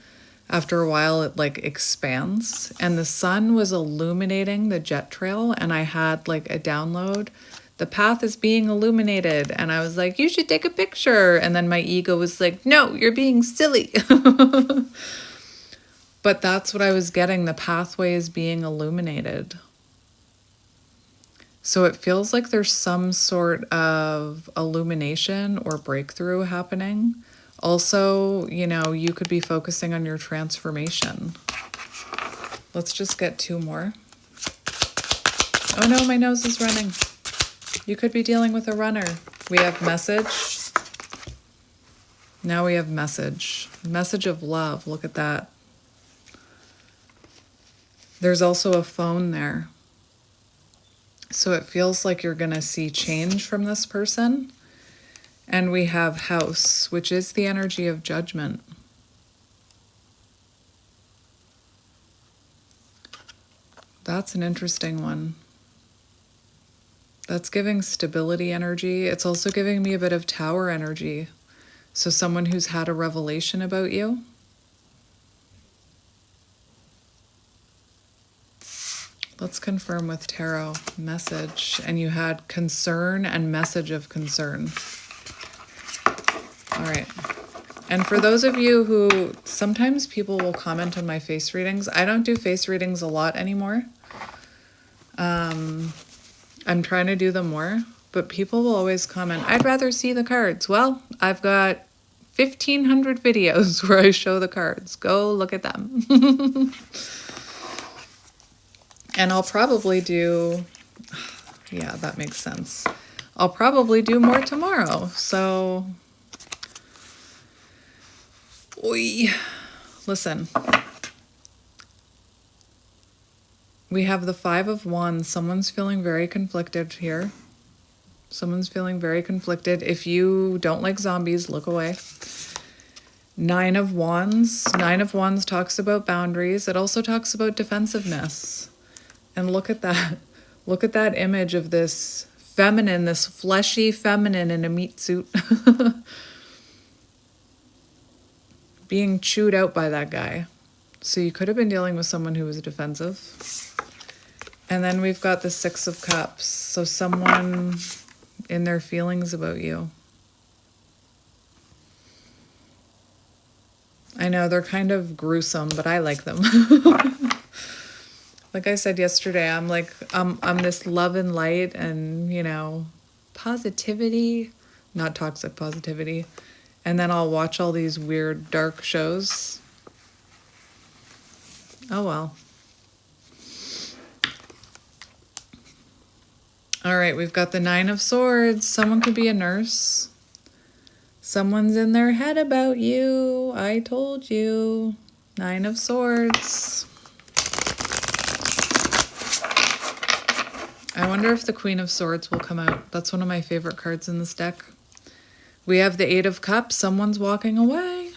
S1: after a while it like expands, and the sun was illuminating the jet trail, and I had like a download. The path is being illuminated. And I was like, you should take a picture. And then my ego was like, no, you're being silly. But that's what I was getting. The pathway is being illuminated. So it feels like there's some sort of illumination or breakthrough happening. Also, you know, you could be focusing on your transformation. Let's just get 2 more. Oh no, my nose is running. You could be dealing with a runner. We have message. Now we have message. Message of love. Look at that. There's also a phone there. So it feels like you're going to see change from this person. And we have house, which is the energy of judgment. That's an interesting one. That's giving stability energy. It's also giving me a bit of tower energy. So someone who's had a revelation about you. Let's confirm with tarot message. And you had concern and message of concern. All right. And for those of you who, sometimes people will comment on my face readings. I don't do face readings a lot anymore. I'm trying to do them more, but people will always comment, I'd rather see the cards. Well, I've got 1,500 videos where I show the cards. Go look at them. And I'll probably do, yeah, that makes sense. I'll probably do more tomorrow. So, listen. We have the 5 of Wands. Someone's feeling very conflicted here. Someone's feeling very conflicted. If you don't like zombies, look away. 9 of Wands. 9 of Wands talks about boundaries. It also talks about defensiveness. And look at that. Look at that image of this feminine, this fleshy feminine in a meat suit. Being chewed out by that guy. So you could have been dealing with someone who was defensive. And then we've got the 6 of Cups. So someone in their feelings about you. I know they're kind of gruesome, but I like them. Like I said yesterday, I'm like, I'm this love and light and, you know, positivity, not toxic positivity. And then I'll watch all these weird dark shows. Oh well. All right, we've got the 9 of Swords. Someone could be a nurse. Someone's in their head about you. I told you. 9 of Swords. I wonder if the Queen of Swords will come out. That's one of my favorite cards in this deck. We have the 8 of Cups. Someone's walking away.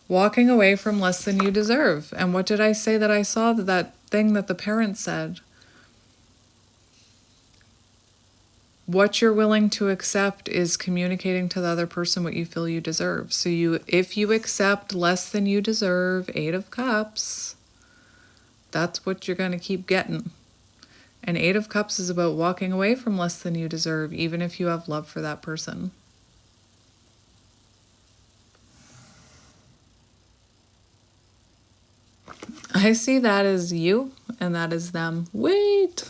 S1: Walking away from less than you deserve. And what did I say that I saw? That thing that the parents said. What you're willing to accept is communicating to the other person what you feel you deserve. So if you accept less than you deserve, 8 of Cups, that's what you're going to keep getting. And 8 of Cups is about walking away from less than you deserve, even if you have love for that person. I see that as you, and that is them. Wait!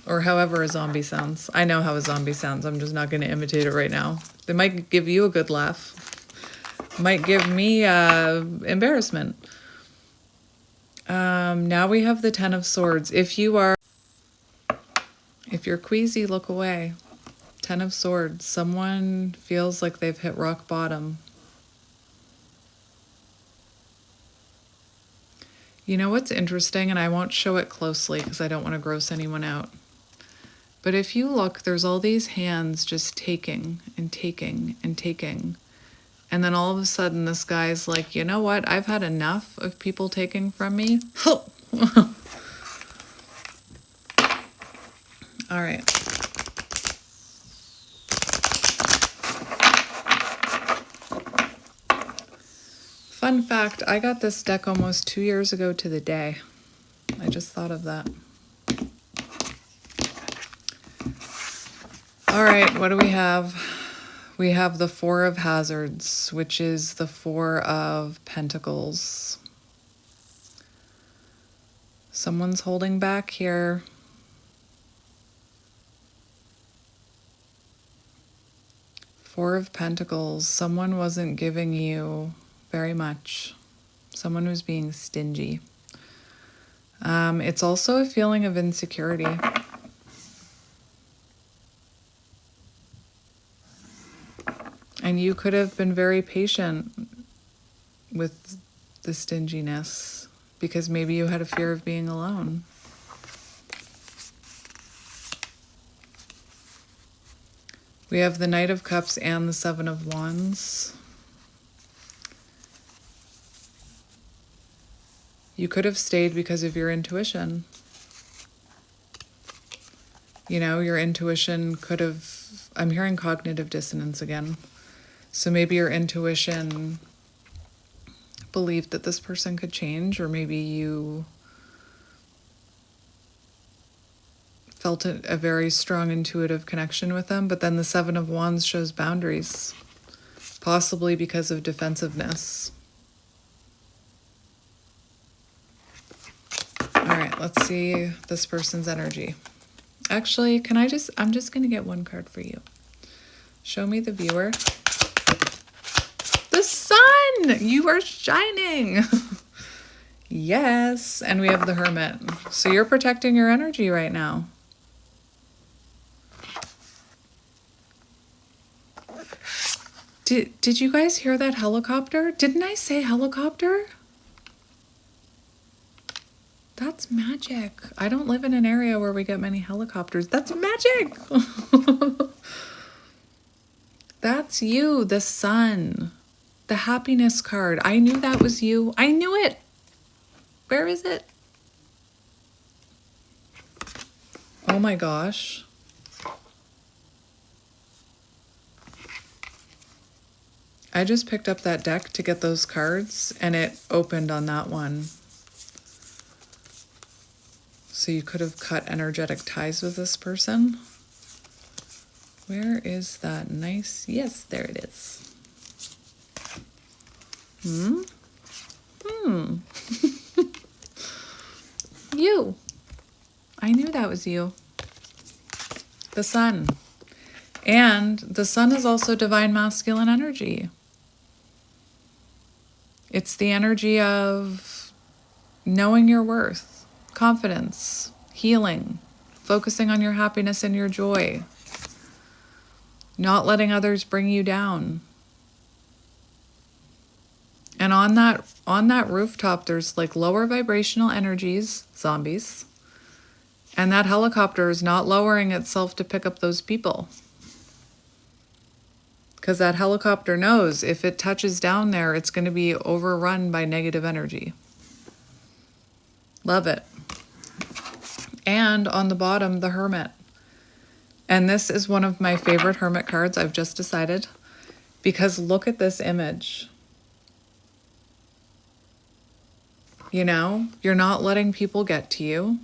S1: Or however a zombie sounds. I know how a zombie sounds. I'm just not going to imitate it right now. They might give you a good laugh. Might give me embarrassment. Now we have the 10 of Swords. If you're queasy, look away. Ten of Swords. Someone feels like they've hit rock bottom. You know what's interesting, and I won't show it closely because I don't want to gross anyone out. But if you look, there's all these hands just taking and taking and taking. And then all of a sudden this guy's like, you know what? I've had enough of people taking from me. All right. Fun fact, I got this deck almost 2 years ago to the day. I just thought of that. All right, what do we have? We have the Four of Hazards, which is the Four of Pentacles. Someone's holding back here. Four of Pentacles. Someone wasn't giving you very much. Someone was being stingy. It's also a feeling of insecurity. And you could have been very patient with the stinginess because maybe you had a fear of being alone. We have the Knight of Cups and the Seven of Wands. You could have stayed because of your intuition. You know, your intuition could have, I'm hearing cognitive dissonance again. So maybe your intuition believed that this person could change, or maybe you felt a very strong intuitive connection with them. But then the Seven of Wands shows boundaries, possibly because of defensiveness. All right, let's see this person's energy. Actually, I'm just going to get one card for you. Show me the viewer. The sun! You are shining! Yes, and we have the Hermit. So you're protecting your energy right now. Did you guys hear that helicopter? Didn't I say helicopter? That's magic. I don't live in an area where we get many helicopters. That's magic. That's you, the sun, the happiness card. I knew that was you. I knew it. Where is it? Oh my gosh. I just picked up that deck to get those cards and it opened on that one. So you could have cut energetic ties with this person. Where is that nice? Yes, there it is. You. I knew that was you. The sun. And the sun is also divine masculine energy. It's the energy of knowing your worth. Confidence, healing, focusing on your happiness and your joy, not letting others bring you down. And on that rooftop, there's like lower vibrational energies, zombies, and that helicopter is not lowering itself to pick up those people. Because that helicopter knows if it touches down there, it's going to be overrun by negative energy. Love it. And on the bottom, the Hermit. And this is one of my favorite Hermit cards, I've just decided. Because look at this image. You know, you're not letting people get to you.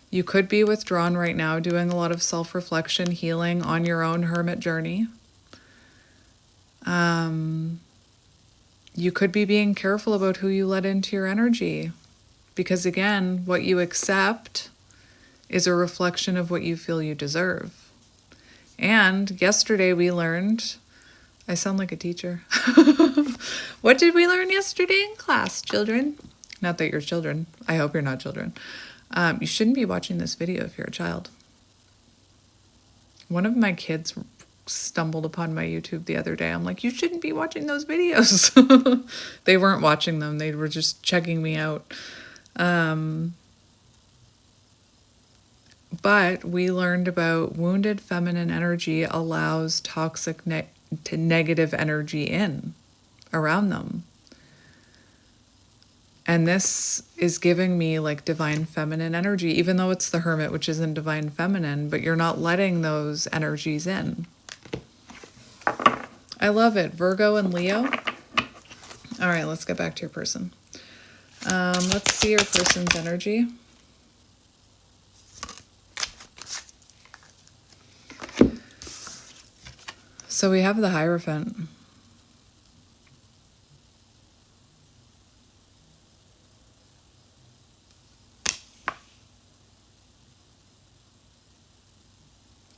S1: You could be withdrawn right now, doing a lot of self-reflection, healing on your own Hermit journey. You could be being careful about who you let into your energy. Because again, what you accept is a reflection of what you feel you deserve. And yesterday we learned, I sound like a teacher. What did we learn yesterday in class, children? Not that you're children. I hope you're not children. You shouldn't be watching this video if you're a child. One of my kids stumbled upon my YouTube the other day. I'm like, you shouldn't be watching those videos. They weren't watching them. They were just checking me out. But we learned about wounded feminine energy allows toxic to negative energy in around them. And this is giving me like divine feminine energy, even though it's the Hermit, which isn't divine feminine, but you're not letting those energies in. I love it. Virgo and Leo. All right, let's get back to your person. Let's see your person's energy. So we have the Hierophant.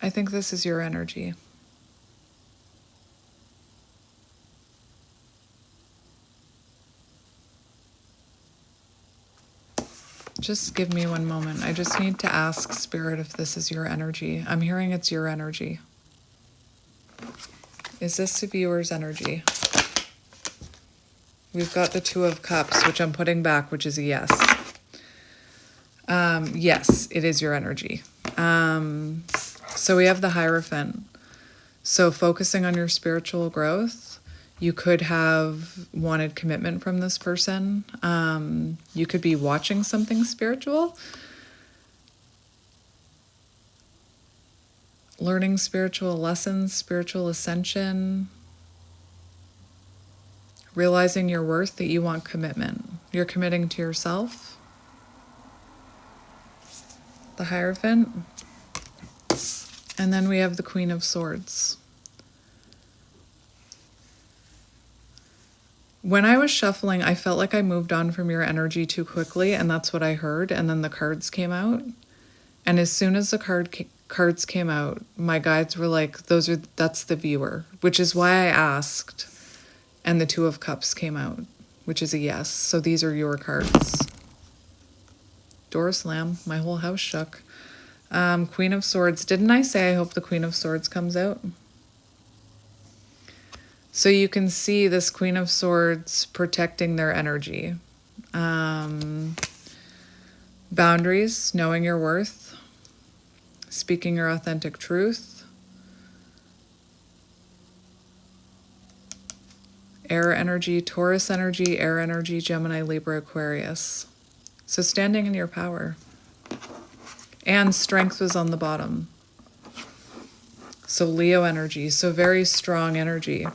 S1: I think this is your energy. Just give me one moment. I just need to ask Spirit if this is your energy. I'm hearing it's your energy. Is this the viewer's energy? We've got the Two of Cups, which I'm putting back, which is a yes. Yes, it is your energy. So we have the Hierophant. So focusing on your spiritual growth, you could have wanted commitment from this person. You could be watching something spiritual. Learning spiritual lessons, spiritual ascension. Realizing your worth, that you want commitment. You're committing to yourself. The Hierophant. And then we have the Queen of Swords. When I was shuffling, I felt like I moved on from your energy too quickly, and that's what I heard. And then the cards came out. And as soon as the cards came out, my guides were like, that's the viewer, which is why I asked. And the Two of Cups came out, which is a yes. So these are your cards. Door slam. My whole house shook. Queen of Swords. Didn't I say I hope the Queen of Swords comes out? So you can see this Queen of Swords protecting their energy. Boundaries, knowing your worth, speaking your authentic truth. Air energy, Taurus energy, air energy, Gemini, Libra, Aquarius. So standing in your power. And strength was on the bottom. So Leo energy, so very strong energy.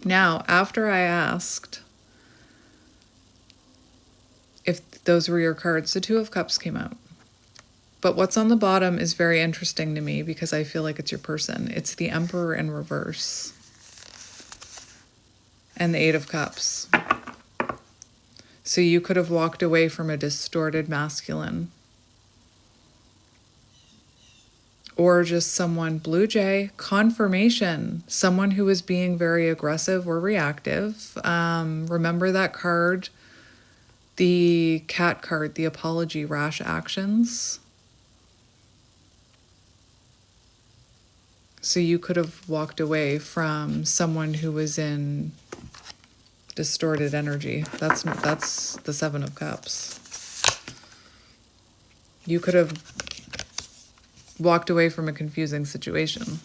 S1: Now, after I asked if those were your cards, the Two of Cups came out. But what's on the bottom is very interesting to me because I feel like it's your person. It's the Emperor in reverse. And the Eight of Cups. So you could have walked away from a distorted masculine. Or just someone, Blue Jay, confirmation, someone who is being very aggressive or reactive. Remember that card, the cat card, the apology, rash actions. So you could have walked away from someone who was in distorted energy. That's the Seven of Cups. You could have walked away from a confusing situation.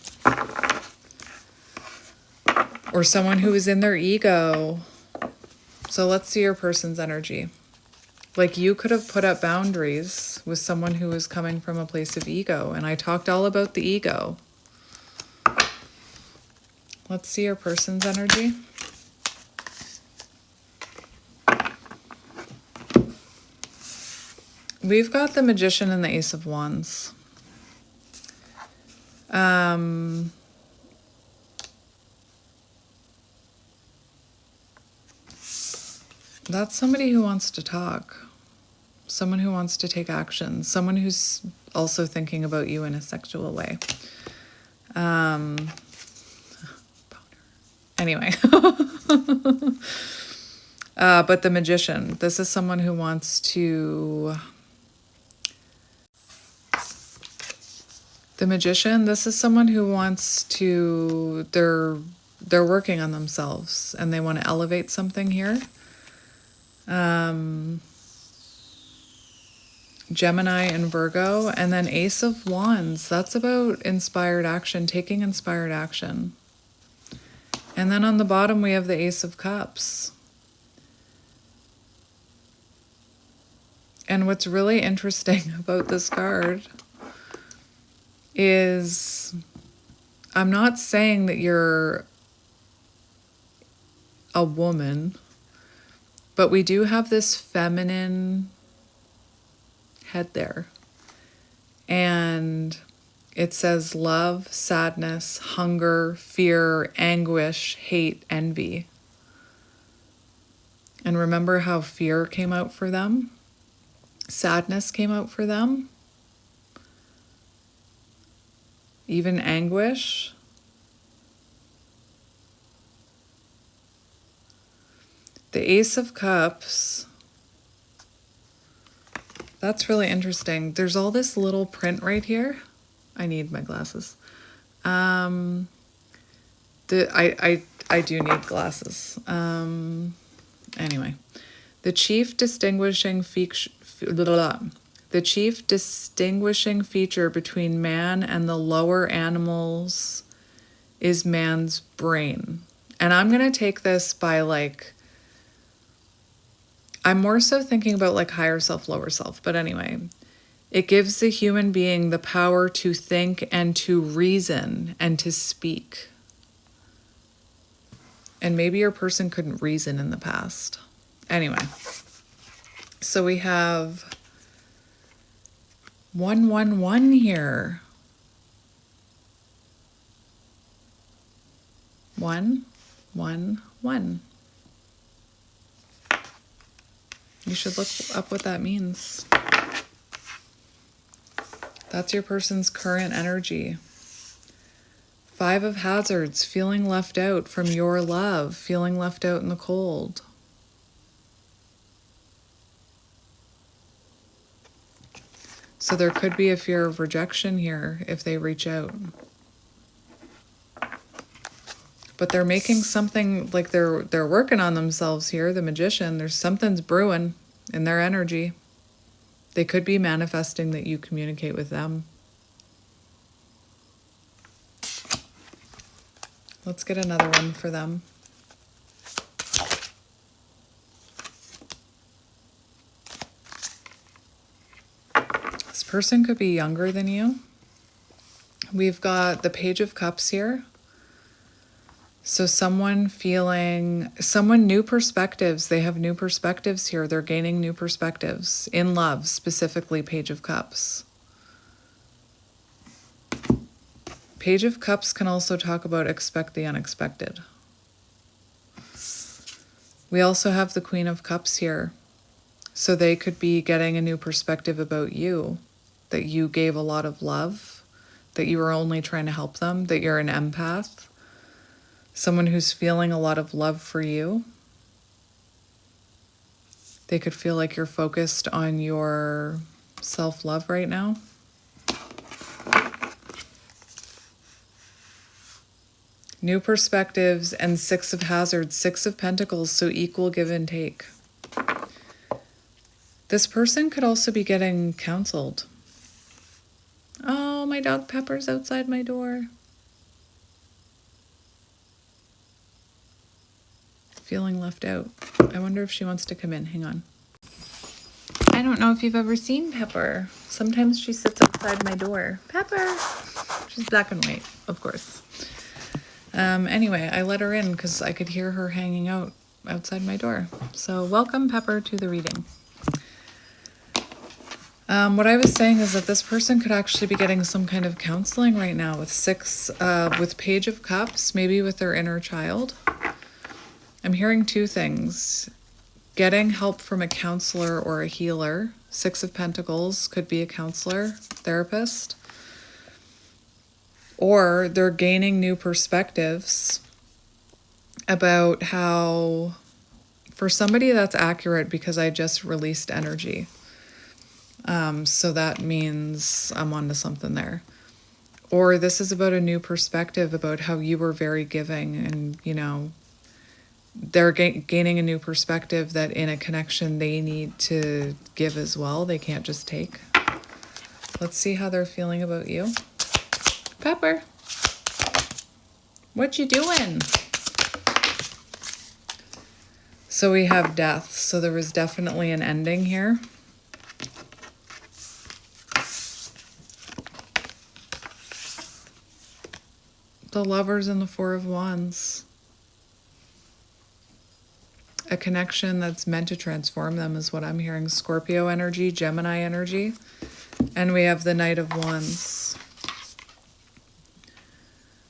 S1: Or someone who is in their ego. So let's see your person's energy. Like you could have put up boundaries with someone who is coming from a place of ego. And I talked all about the ego. Let's see your person's energy. We've got the Magician and the Ace of Wands. That's somebody who wants to talk, someone who wants to take action, someone who's also thinking about you in a sexual way. Anyway, but the Magician, this is someone who wants to... The Magician, this is someone who wants to, they're working on themselves and they want to elevate something here. Gemini and Virgo, and then Ace of Wands. That's about inspired action, taking inspired action. And then on the bottom, we have the Ace of Cups. And what's really interesting about this card is I'm not saying that you're a woman, but we do have this feminine head there. And it says love, sadness, hunger, fear, anguish, hate, envy. And remember how fear came out for them? Sadness came out for them. Even anguish. The Ace of Cups. That's really interesting. There's all this little print right here. I need my glasses. I do need glasses. Anyway, the chief distinguishing feature between man and the lower animals is man's brain. And I'm going to take this by like, I'm more so thinking about like higher self, lower self. But anyway, it gives the human being the power to think and to reason and to speak. And maybe your person couldn't reason in the past. Anyway, so we have 111 here. 111. You should look up what that means. That's your person's current energy. 5 of Hazards, feeling left out from your love, feeling left out in the cold. So there could be a fear of rejection here if they reach out. But they're making something, like they're working on themselves here, the Magician. There's something's brewing in their energy. They could be manifesting that you communicate with them. Let's get another one for them. This person could be younger than you. We've got the Page of Cups here. So someone new perspectives. They have new perspectives here. They're gaining new perspectives in love, specifically Page of Cups. Page of Cups can also talk about expect the unexpected. We also have the Queen of Cups here. So they could be getting a new perspective about you, that you gave a lot of love, that you were only trying to help them, that you're an empath. Someone who's feeling a lot of love for you. They could feel like you're focused on your self-love right now. New perspectives and 6 of Hazards, 6 of Pentacles, so equal give and take. This person could also be getting counseled. Oh, my dog Pepper's outside my door. Feeling left out. I wonder if she wants to come in. Hang on. I don't know if you've ever seen Pepper. Sometimes she sits outside my door. Pepper! She's black and white, of course. Anyway, I let her in because I could hear her hanging out outside my door. So welcome, Pepper, to the reading. What I was saying is that this person could actually be getting some kind of counseling right now with Page of Cups, maybe with their inner child. I'm hearing 2 things. Getting help from a counselor or a healer. 6 of Pentacles could be a counselor, therapist. Or they're gaining new perspectives about how, for somebody that's accurate because I just released energy. So that means I'm onto something there. Or this is about a new perspective about how you were very giving, and, you know, they're gaining a new perspective that in a connection they need to give as well. They can't just take. Let's see how they're feeling about you. Pepper, what you doing? So we have death. So there was definitely an ending here. The Lovers and the Four of Wands. A connection that's meant to transform them is what I'm hearing. Scorpio energy, Gemini energy. And we have the Knight of Wands.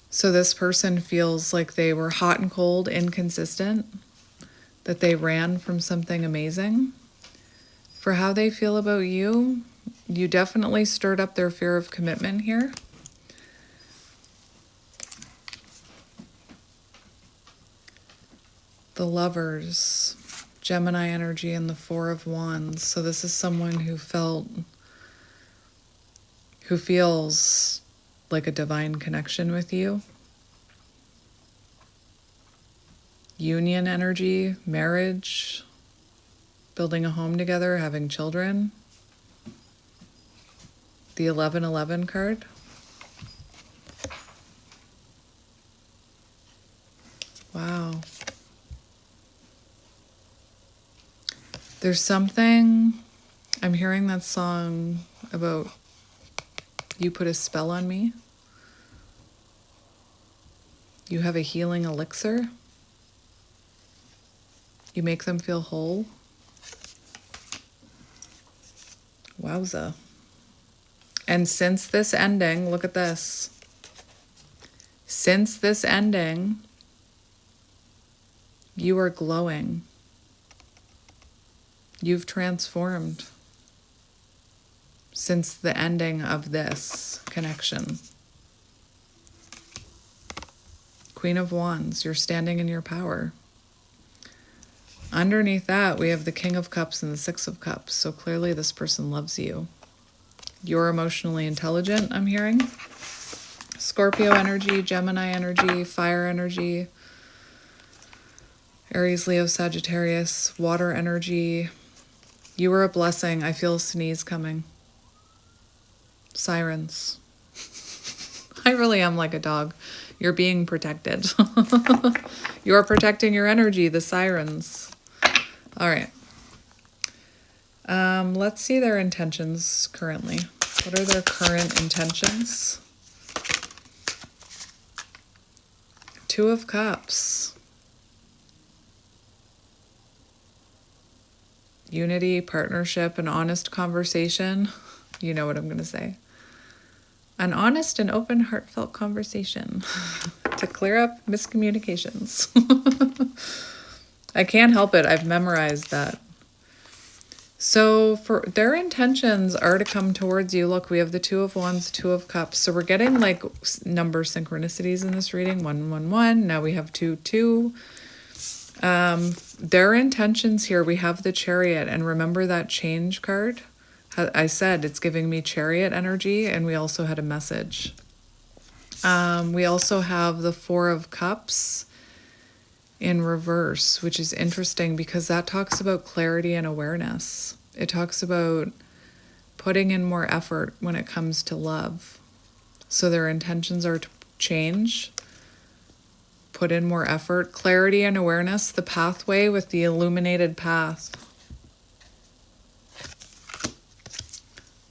S1: So this person feels like they were hot and cold, inconsistent, that they ran from something amazing. For how they feel about you, you definitely stirred up their fear of commitment here. The Lovers, Gemini energy, and the Four of Wands. So this is someone who feels like a divine connection with you. Union energy, marriage, building a home together, having children. The 1111 card. Wow. There's something, I'm hearing that song about you put a spell on me. You have a healing elixir. You make them feel whole. Wowza. And since this ending, look at this. Since this ending, you are glowing. You've transformed since the ending of this connection. Queen of Wands, you're standing in your power. Underneath that, we have the King of Cups and the Six of Cups. So clearly this person loves you. You're emotionally intelligent, I'm hearing. Scorpio energy, Gemini energy, fire energy, Aries, Leo, Sagittarius, water energy. You are a blessing. I feel a sneeze coming. Sirens. I really am like a dog. You're being protected. You're protecting your energy, the sirens. All right. Let's see their intentions currently. What are their current intentions? Two of Cups. Unity, partnership, an honest conversation. You know what I'm going to say. An honest and open, heartfelt conversation to clear up miscommunications. I can't help it. I've memorized that. So for their intentions are to come towards you. Look, we have the Two of Wands, Two of Cups. So we're getting like number synchronicities in this reading. 1, 1, 1. Now we have 2, 2. Their intentions here, we have the Chariot, and remember that change card? I said it's giving me Chariot energy, and we also had a message. We also have the Four of Cups in reverse, which is interesting because that talks about clarity and awareness. It talks about putting in more effort when it comes to love. So their intentions are to change, put in more effort, clarity and awareness, the pathway with the illuminated path.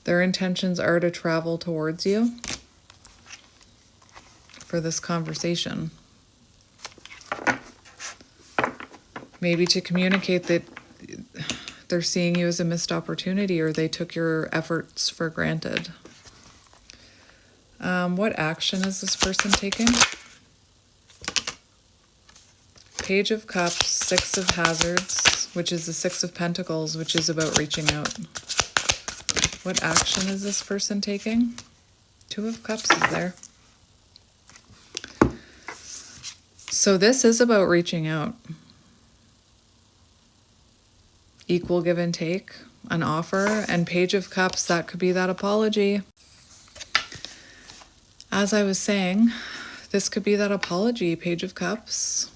S1: Their intentions are to travel towards you for this conversation. Maybe to communicate that they're seeing you as a missed opportunity, or they took your efforts for granted. What action is this person taking? Page of Cups, Six of Hazards, which is the Six of Pentacles, which is about reaching out. What action is this person taking? Two of Cups is there. So this is about reaching out. Equal give and take, an offer, and Page of Cups, that could be that apology. As I was saying, this could be that apology, Page of Cups.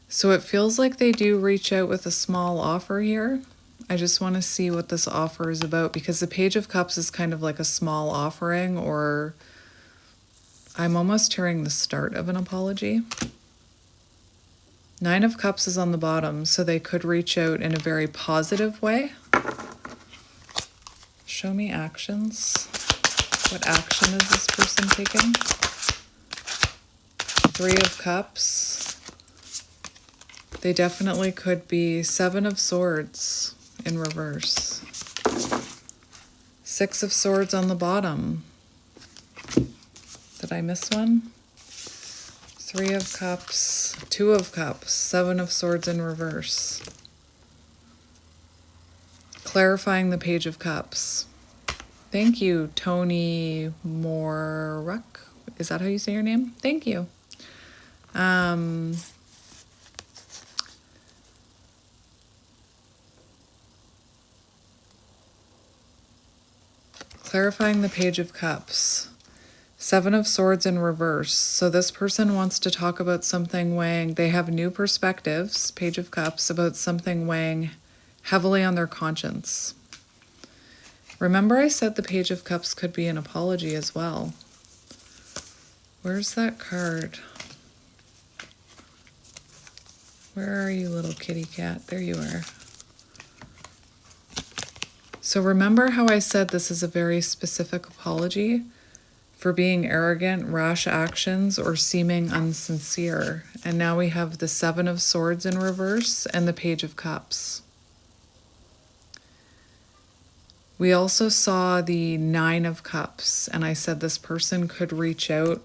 S1: So it feels like they do reach out with a small offer here. I just want to see what this offer is about, because the Page of Cups is kind of like a small offering, or I'm almost hearing the start of an apology. Nine of Cups is on the bottom, so they could reach out in a very positive way. Show me actions. What action is this person taking? Three of Cups. They definitely could be Seven of Swords in reverse. Six of Swords on the bottom. Did I miss one? Three of Cups, Two of Cups, Seven of Swords in reverse. Clarifying the Page of Cups. Thank you, Tony Moruck. Is that how you say your name? Thank you. Clarifying the Page of Cups. Seven of Swords in reverse. So this person wants to talk about something weighing, they have new perspectives, Page of Cups, about something weighing heavily on their conscience. Remember I said the Page of Cups could be an apology as well. Where's that card? Where are you, little kitty cat? There you are. So remember how I said this is a very specific apology for being arrogant, rash actions, or seeming unsincere. And now we have the Seven of Swords in reverse and the Page of Cups. We also saw the Nine of Cups, and I said this person could reach out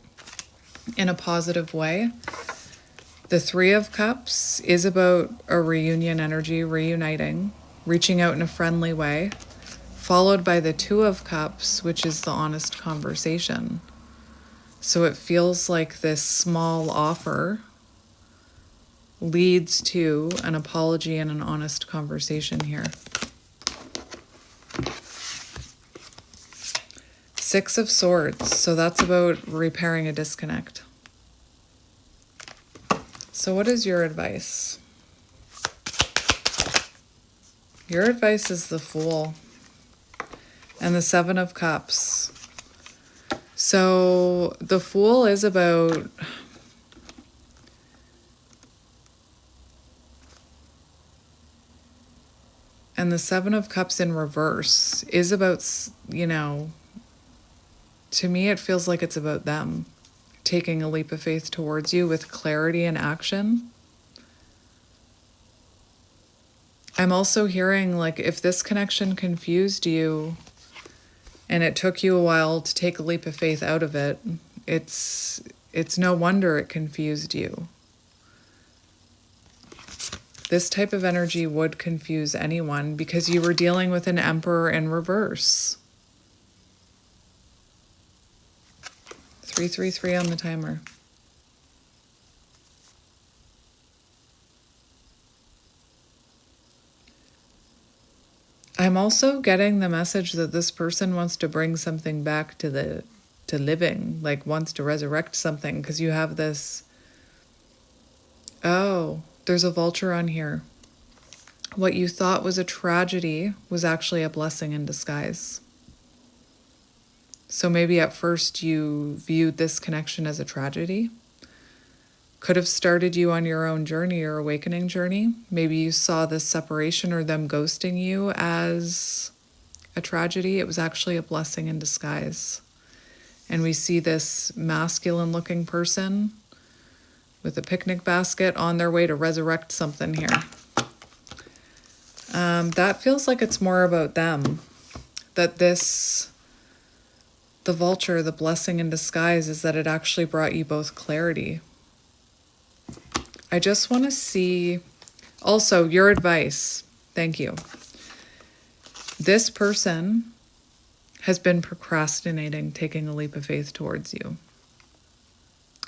S1: in a positive way. The Three of Cups is about a reunion energy, reuniting, reaching out in a friendly way, followed by the Two of Cups, which is the honest conversation. So it feels like this small offer leads to an apology and an honest conversation here. Six of Swords, so that's about repairing a disconnect. So what is your advice? Your advice is the Fool and the Seven of Cups. So the Fool is about and the Seven of Cups in reverse is about, you know, to me, it feels like it's about them taking a leap of faith towards you with clarity and action. I'm also hearing, like, if this connection confused you and it took you a while to take a leap of faith out of it, it's no wonder it confused you. This type of energy would confuse anyone because you were dealing with an Emperor in reverse. 333 on the timer. I'm also getting the message that this person wants to bring something back to living, like wants to resurrect something, because you have this, oh, there's a vulture on here. What you thought was a tragedy was actually a blessing in disguise. So maybe at first you viewed this connection as a tragedy. Could have started you on your own journey or awakening journey. Maybe you saw this separation or them ghosting you as a tragedy. It was actually a blessing in disguise. And we see this masculine looking person with a picnic basket on their way to resurrect something here. That feels like it's more about them. That the vulture, the blessing in disguise, is that it actually brought you both clarity. I just want to see, also, your advice. Thank you. This person has been procrastinating taking a leap of faith towards you.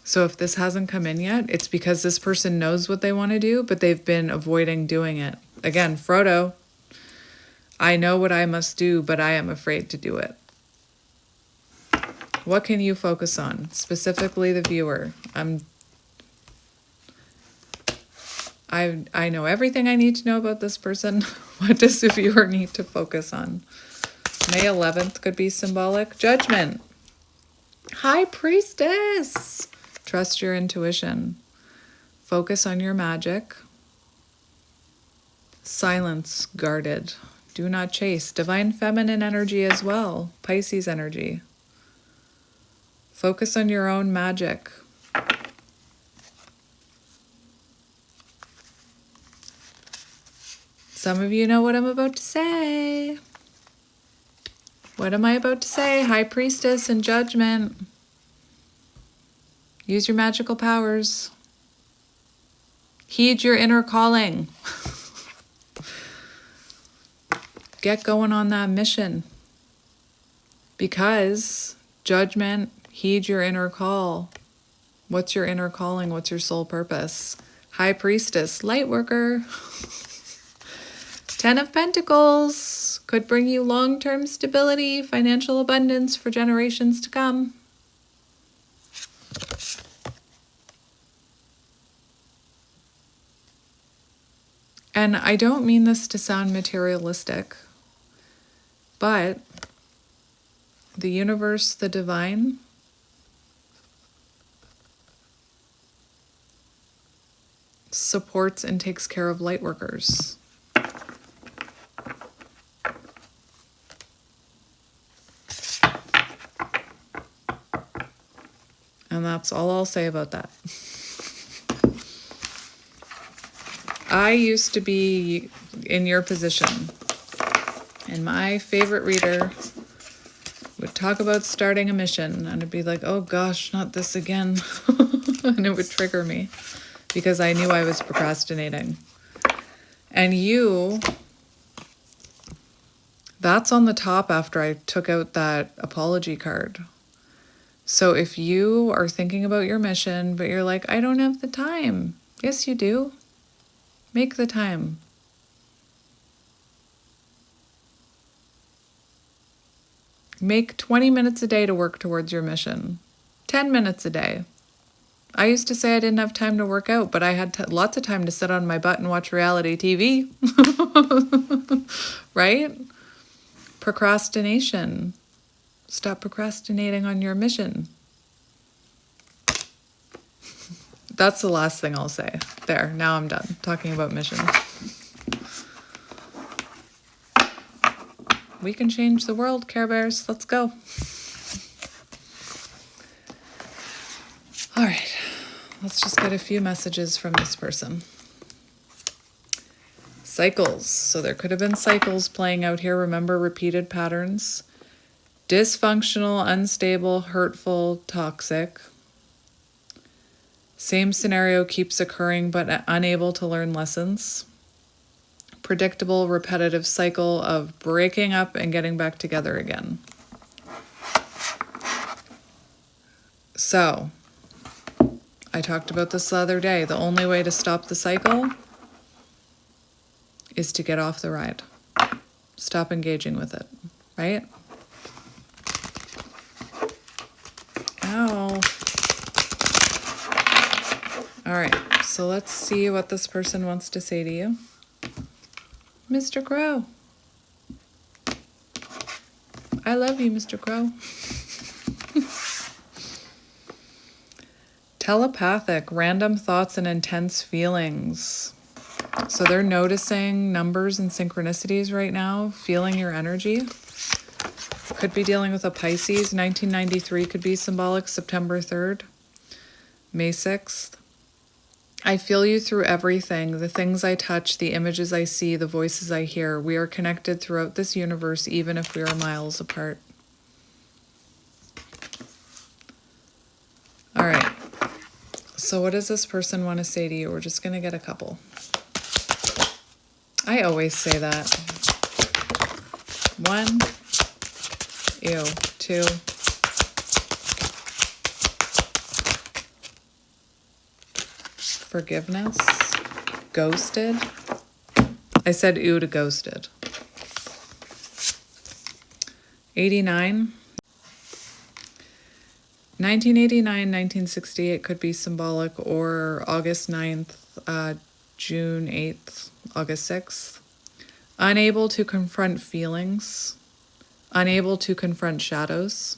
S1: So if this hasn't come in yet, it's because this person knows what they want to do, but they've been avoiding doing it. Again, Frodo, I know what I must do, but I am afraid to do it. What can you focus on? Specifically the viewer. I know everything I need to know about this person. What does the viewer need to focus on? May 11th could be symbolic. Judgment. High Priestess. Trust your intuition. Focus on your magic. Silence. Guarded. Do not chase. Divine feminine energy as well. Pisces energy. Focus on your own magic. Some of you know what I'm about to say. What am I about to say? High Priestess and Judgment. Use your magical powers. Heed your inner calling. Get going on that mission. Because Judgment, heed your inner call. What's your inner calling? What's your soul purpose? High Priestess, light worker. 10 of Pentacles could bring you long-term stability, financial abundance for generations to come. And I don't mean this to sound materialistic, but the universe, the divine, supports and takes care of light workers. And that's all I'll say about that. I used to be in your position, and my favorite reader would talk about starting a mission, and I'd be like, oh gosh, not this again. And it would trigger me because I knew I was procrastinating. And that's on the top after I took out that apology card. So if you are thinking about your mission, but you're like, I don't have the time. Yes, you do. Make the time. Make 20 minutes a day to work towards your mission. 10 minutes a day. I used to say I didn't have time to work out, but I had lots of time to sit on my butt and watch reality TV. Right? Procrastination. Stop procrastinating on your mission. That's the last thing I'll say. There, now I'm done talking about mission. We can change the world, Care Bears. Let's go. All right, let's just get a few messages from this person. Cycles. So there could have been cycles playing out here. Remember, repeated patterns. Dysfunctional, unstable, hurtful, toxic. Same scenario keeps occurring but unable to learn lessons. Predictable, repetitive cycle of breaking up and getting back together again. So, I talked about this the other day. The only way to stop the cycle is to get off the ride. Stop engaging with it, right? Ow. All right, so let's see what this person wants to say to you. Mr. Crow. I love you, Mr. Crow. Telepathic, random thoughts and intense feelings. So they're noticing numbers and synchronicities right now, feeling your energy. Could be dealing with a Pisces. 1993 could be symbolic. September 3rd, May 6th. I feel you through everything, the things I touch, the images I see, the voices I hear. We are connected throughout this universe, even if we are miles apart. All right. So what does this person want to say to you? We're just going to get a couple. I always say that. 1. Ew. 2. Forgiveness. Ghosted. I said ew to ghosted. 89. 1989, 1968 could be symbolic, or August 9th, June 8th, August 6th. Unable to confront feelings, unable to confront shadows,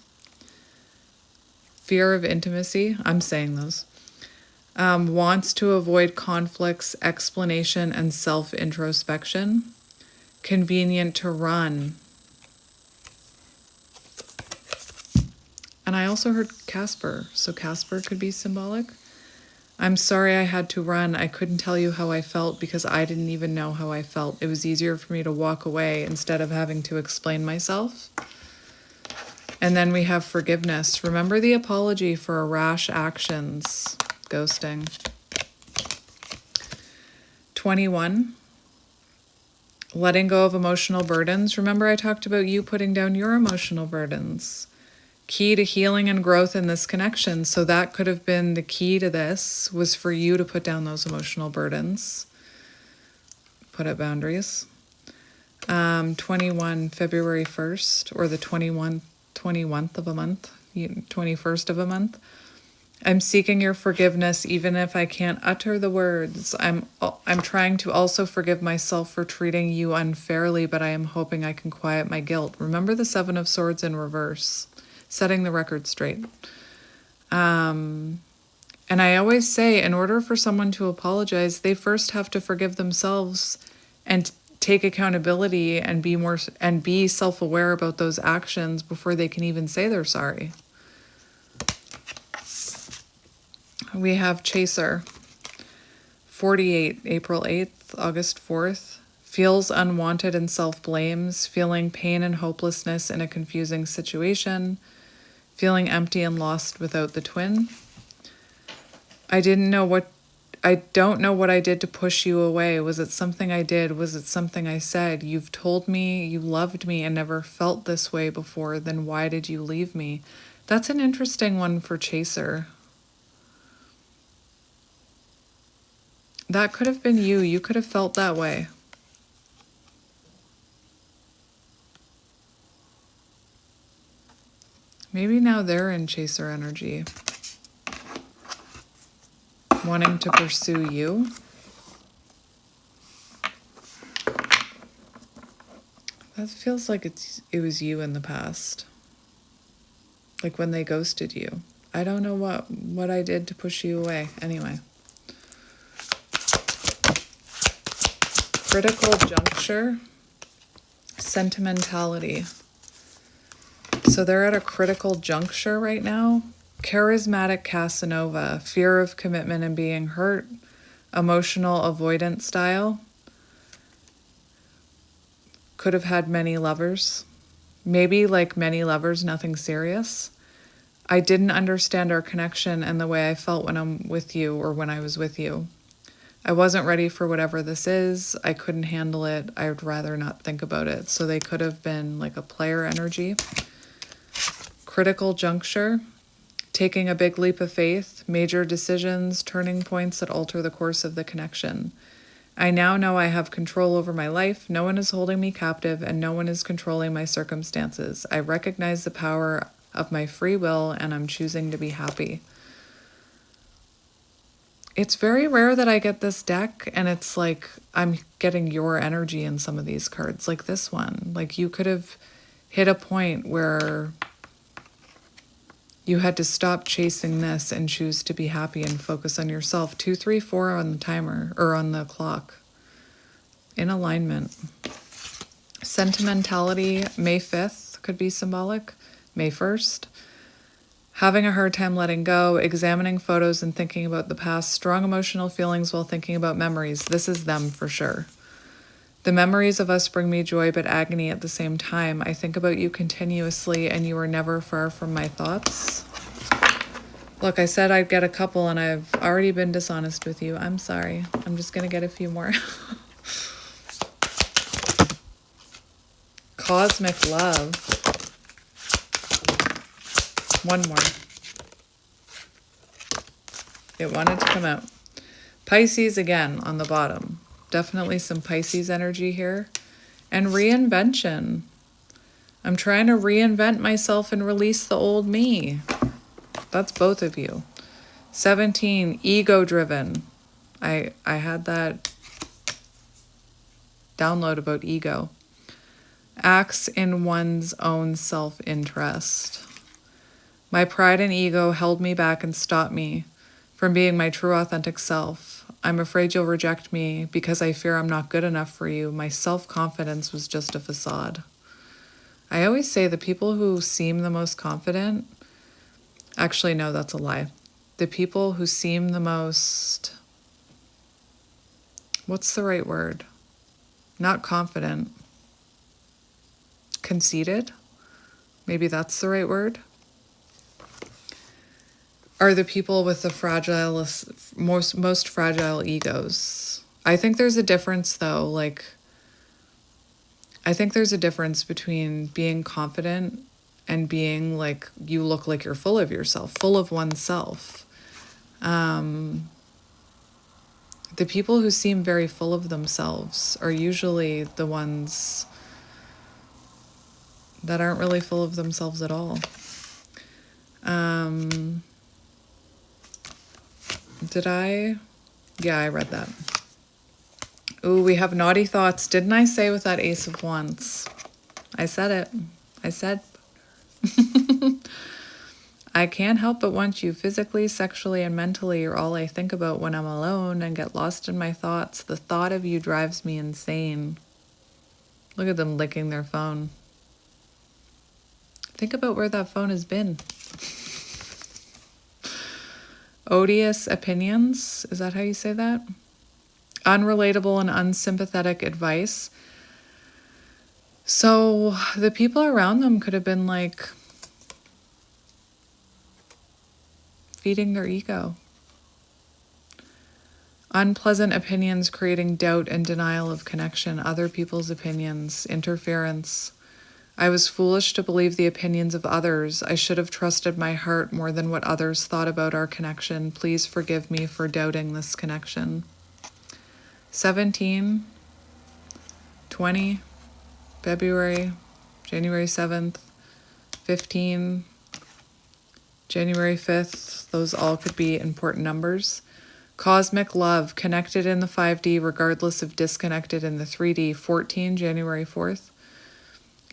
S1: fear of intimacy, I'm saying those, wants to avoid conflicts, explanation, and self-introspection, convenient to run. And I also heard Casper, so Casper could be symbolic. I'm sorry I had to run. I couldn't tell you how I felt because I didn't even know how I felt. It was easier for me to walk away instead of having to explain myself. And then we have forgiveness. Remember the apology for rash actions. Ghosting. 21. Letting go of emotional burdens. Remember I talked about you putting down your emotional burdens. Key to healing and growth in this connection. So that could have been the key to this, was for you to put down those emotional burdens. Put up boundaries. 21, February 1st, or the 21st of a month, 21st of a month. I'm seeking your forgiveness even if I can't utter the words. I'm trying to also forgive myself for treating you unfairly, but I am hoping I can quiet my guilt. Remember the Seven of Swords in reverse. Setting the record straight. And I always say, in order for someone to apologize, they first have to forgive themselves and take accountability and be self-aware about those actions before they can even say they're sorry. We have Chaser. 48, April 8th, August 4th. Feels unwanted and self-blames, feeling pain and hopelessness in a confusing situation. Feeling empty and lost without the twin. I don't know what I did to push you away. Was it something I did? Was it something I said? You've told me you loved me and never felt this way before. Then why did you leave me? That's an interesting one for Chaser. That could have been you. You could have felt that way. Maybe now they're in Chaser energy, wanting to pursue you. That feels like it was you in the past. Like when they ghosted you. I don't know what I did to push you away. Anyway. Critical juncture. Sentimentality. So they're at a critical juncture right now. Charismatic Casanova, fear of commitment and being hurt, emotional avoidance style. Could have had many lovers. Maybe like many lovers, nothing serious. I didn't understand our connection and the way I felt when I'm with you or when I was with you. I wasn't ready for whatever this is. I couldn't handle it. I would rather not think about it. So they could have been like a player energy. Critical juncture, taking a big leap of faith, major decisions, turning points that alter the course of the connection. I now know I have control over my life. No one is holding me captive and no one is controlling my circumstances. I recognize the power of my free will and I'm choosing to be happy. It's very rare that I get this deck and it's like I'm getting your energy in some of these cards, like this one. Like you could have hit a point where you had to stop chasing this and choose to be happy and focus on yourself. 2, 3, 4 on the timer, or on the clock. In alignment. Sentimentality, May 5th could be symbolic. May 1st. Having a hard time letting go, examining photos and thinking about the past, strong emotional feelings while thinking about memories. This is them for sure. The memories of us bring me joy but agony at the same time. I think about you continuously and you are never far from my thoughts. Look, I said I'd get a couple and I've already been dishonest with you. I'm sorry. I'm just going to get a few more. Cosmic love. One more. It wanted to come out. Pisces again on the bottom. Definitely some Pisces energy here. And reinvention. I'm trying to reinvent myself and release the old me. That's both of you. 17, ego-driven. I had that download about ego. Acts in one's own self-interest. My pride and ego held me back and stopped me from being my true authentic self. I'm afraid you'll reject me because I fear I'm not good enough for you. My self-confidence was just a facade. I always say the people who seem the most confident, actually, no, that's a lie. The people who seem the most, what's the right word? Not confident. Conceited? Maybe that's the right word. Are the people with the most fragile egos. I think there's a difference though, I think there's a difference between being confident and being like, you look like you're full of yourself, full of oneself. The people who seem very full of themselves are usually the ones that aren't really full of themselves at all. Yeah, I read that. Ooh, we have naughty thoughts. Didn't I say with that Ace of Wands? I said it. I said, I can't help but want you physically, sexually, and mentally. You're all I think about when I'm alone and get lost in my thoughts. The thought of you drives me insane. Look at them licking their phone. Think about where that phone has been. Odious opinions. Is that how you say that? Unrelatable and unsympathetic advice. So the people around them could have been like feeding their ego. Unpleasant opinions creating doubt and denial of connection. Other people's opinions. Interference. I was foolish to believe the opinions of others. I should have trusted my heart more than what others thought about our connection. Please forgive me for doubting this connection. 17, 20, February, January 7th, 15, January 5th. Those all could be important numbers. Cosmic love, connected in the 5D, regardless of disconnected in the 3D. 14, January 4th.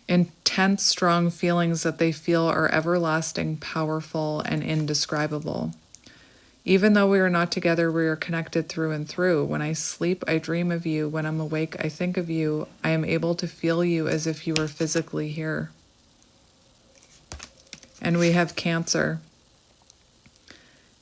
S1: Intense, strong feelings that they feel are everlasting, powerful, and indescribable. Even though we are not together, we are connected through and through. When I sleep, I dream of you. When I'm awake, I think of you. I am able to feel you as if you were physically here. And we have Cancer.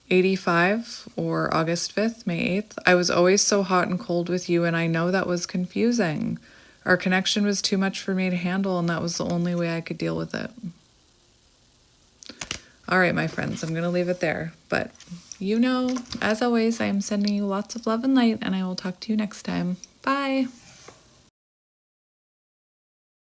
S1: 85, or August 5th, May 8th. I was always so hot and cold with you, and I know that was confusing. Our connection was too much for me to handle, and that was the only way I could deal with it. All right, my friends, I'm going to leave it there. But as always, I am sending you lots of love and light, and I will talk to you next time. Bye.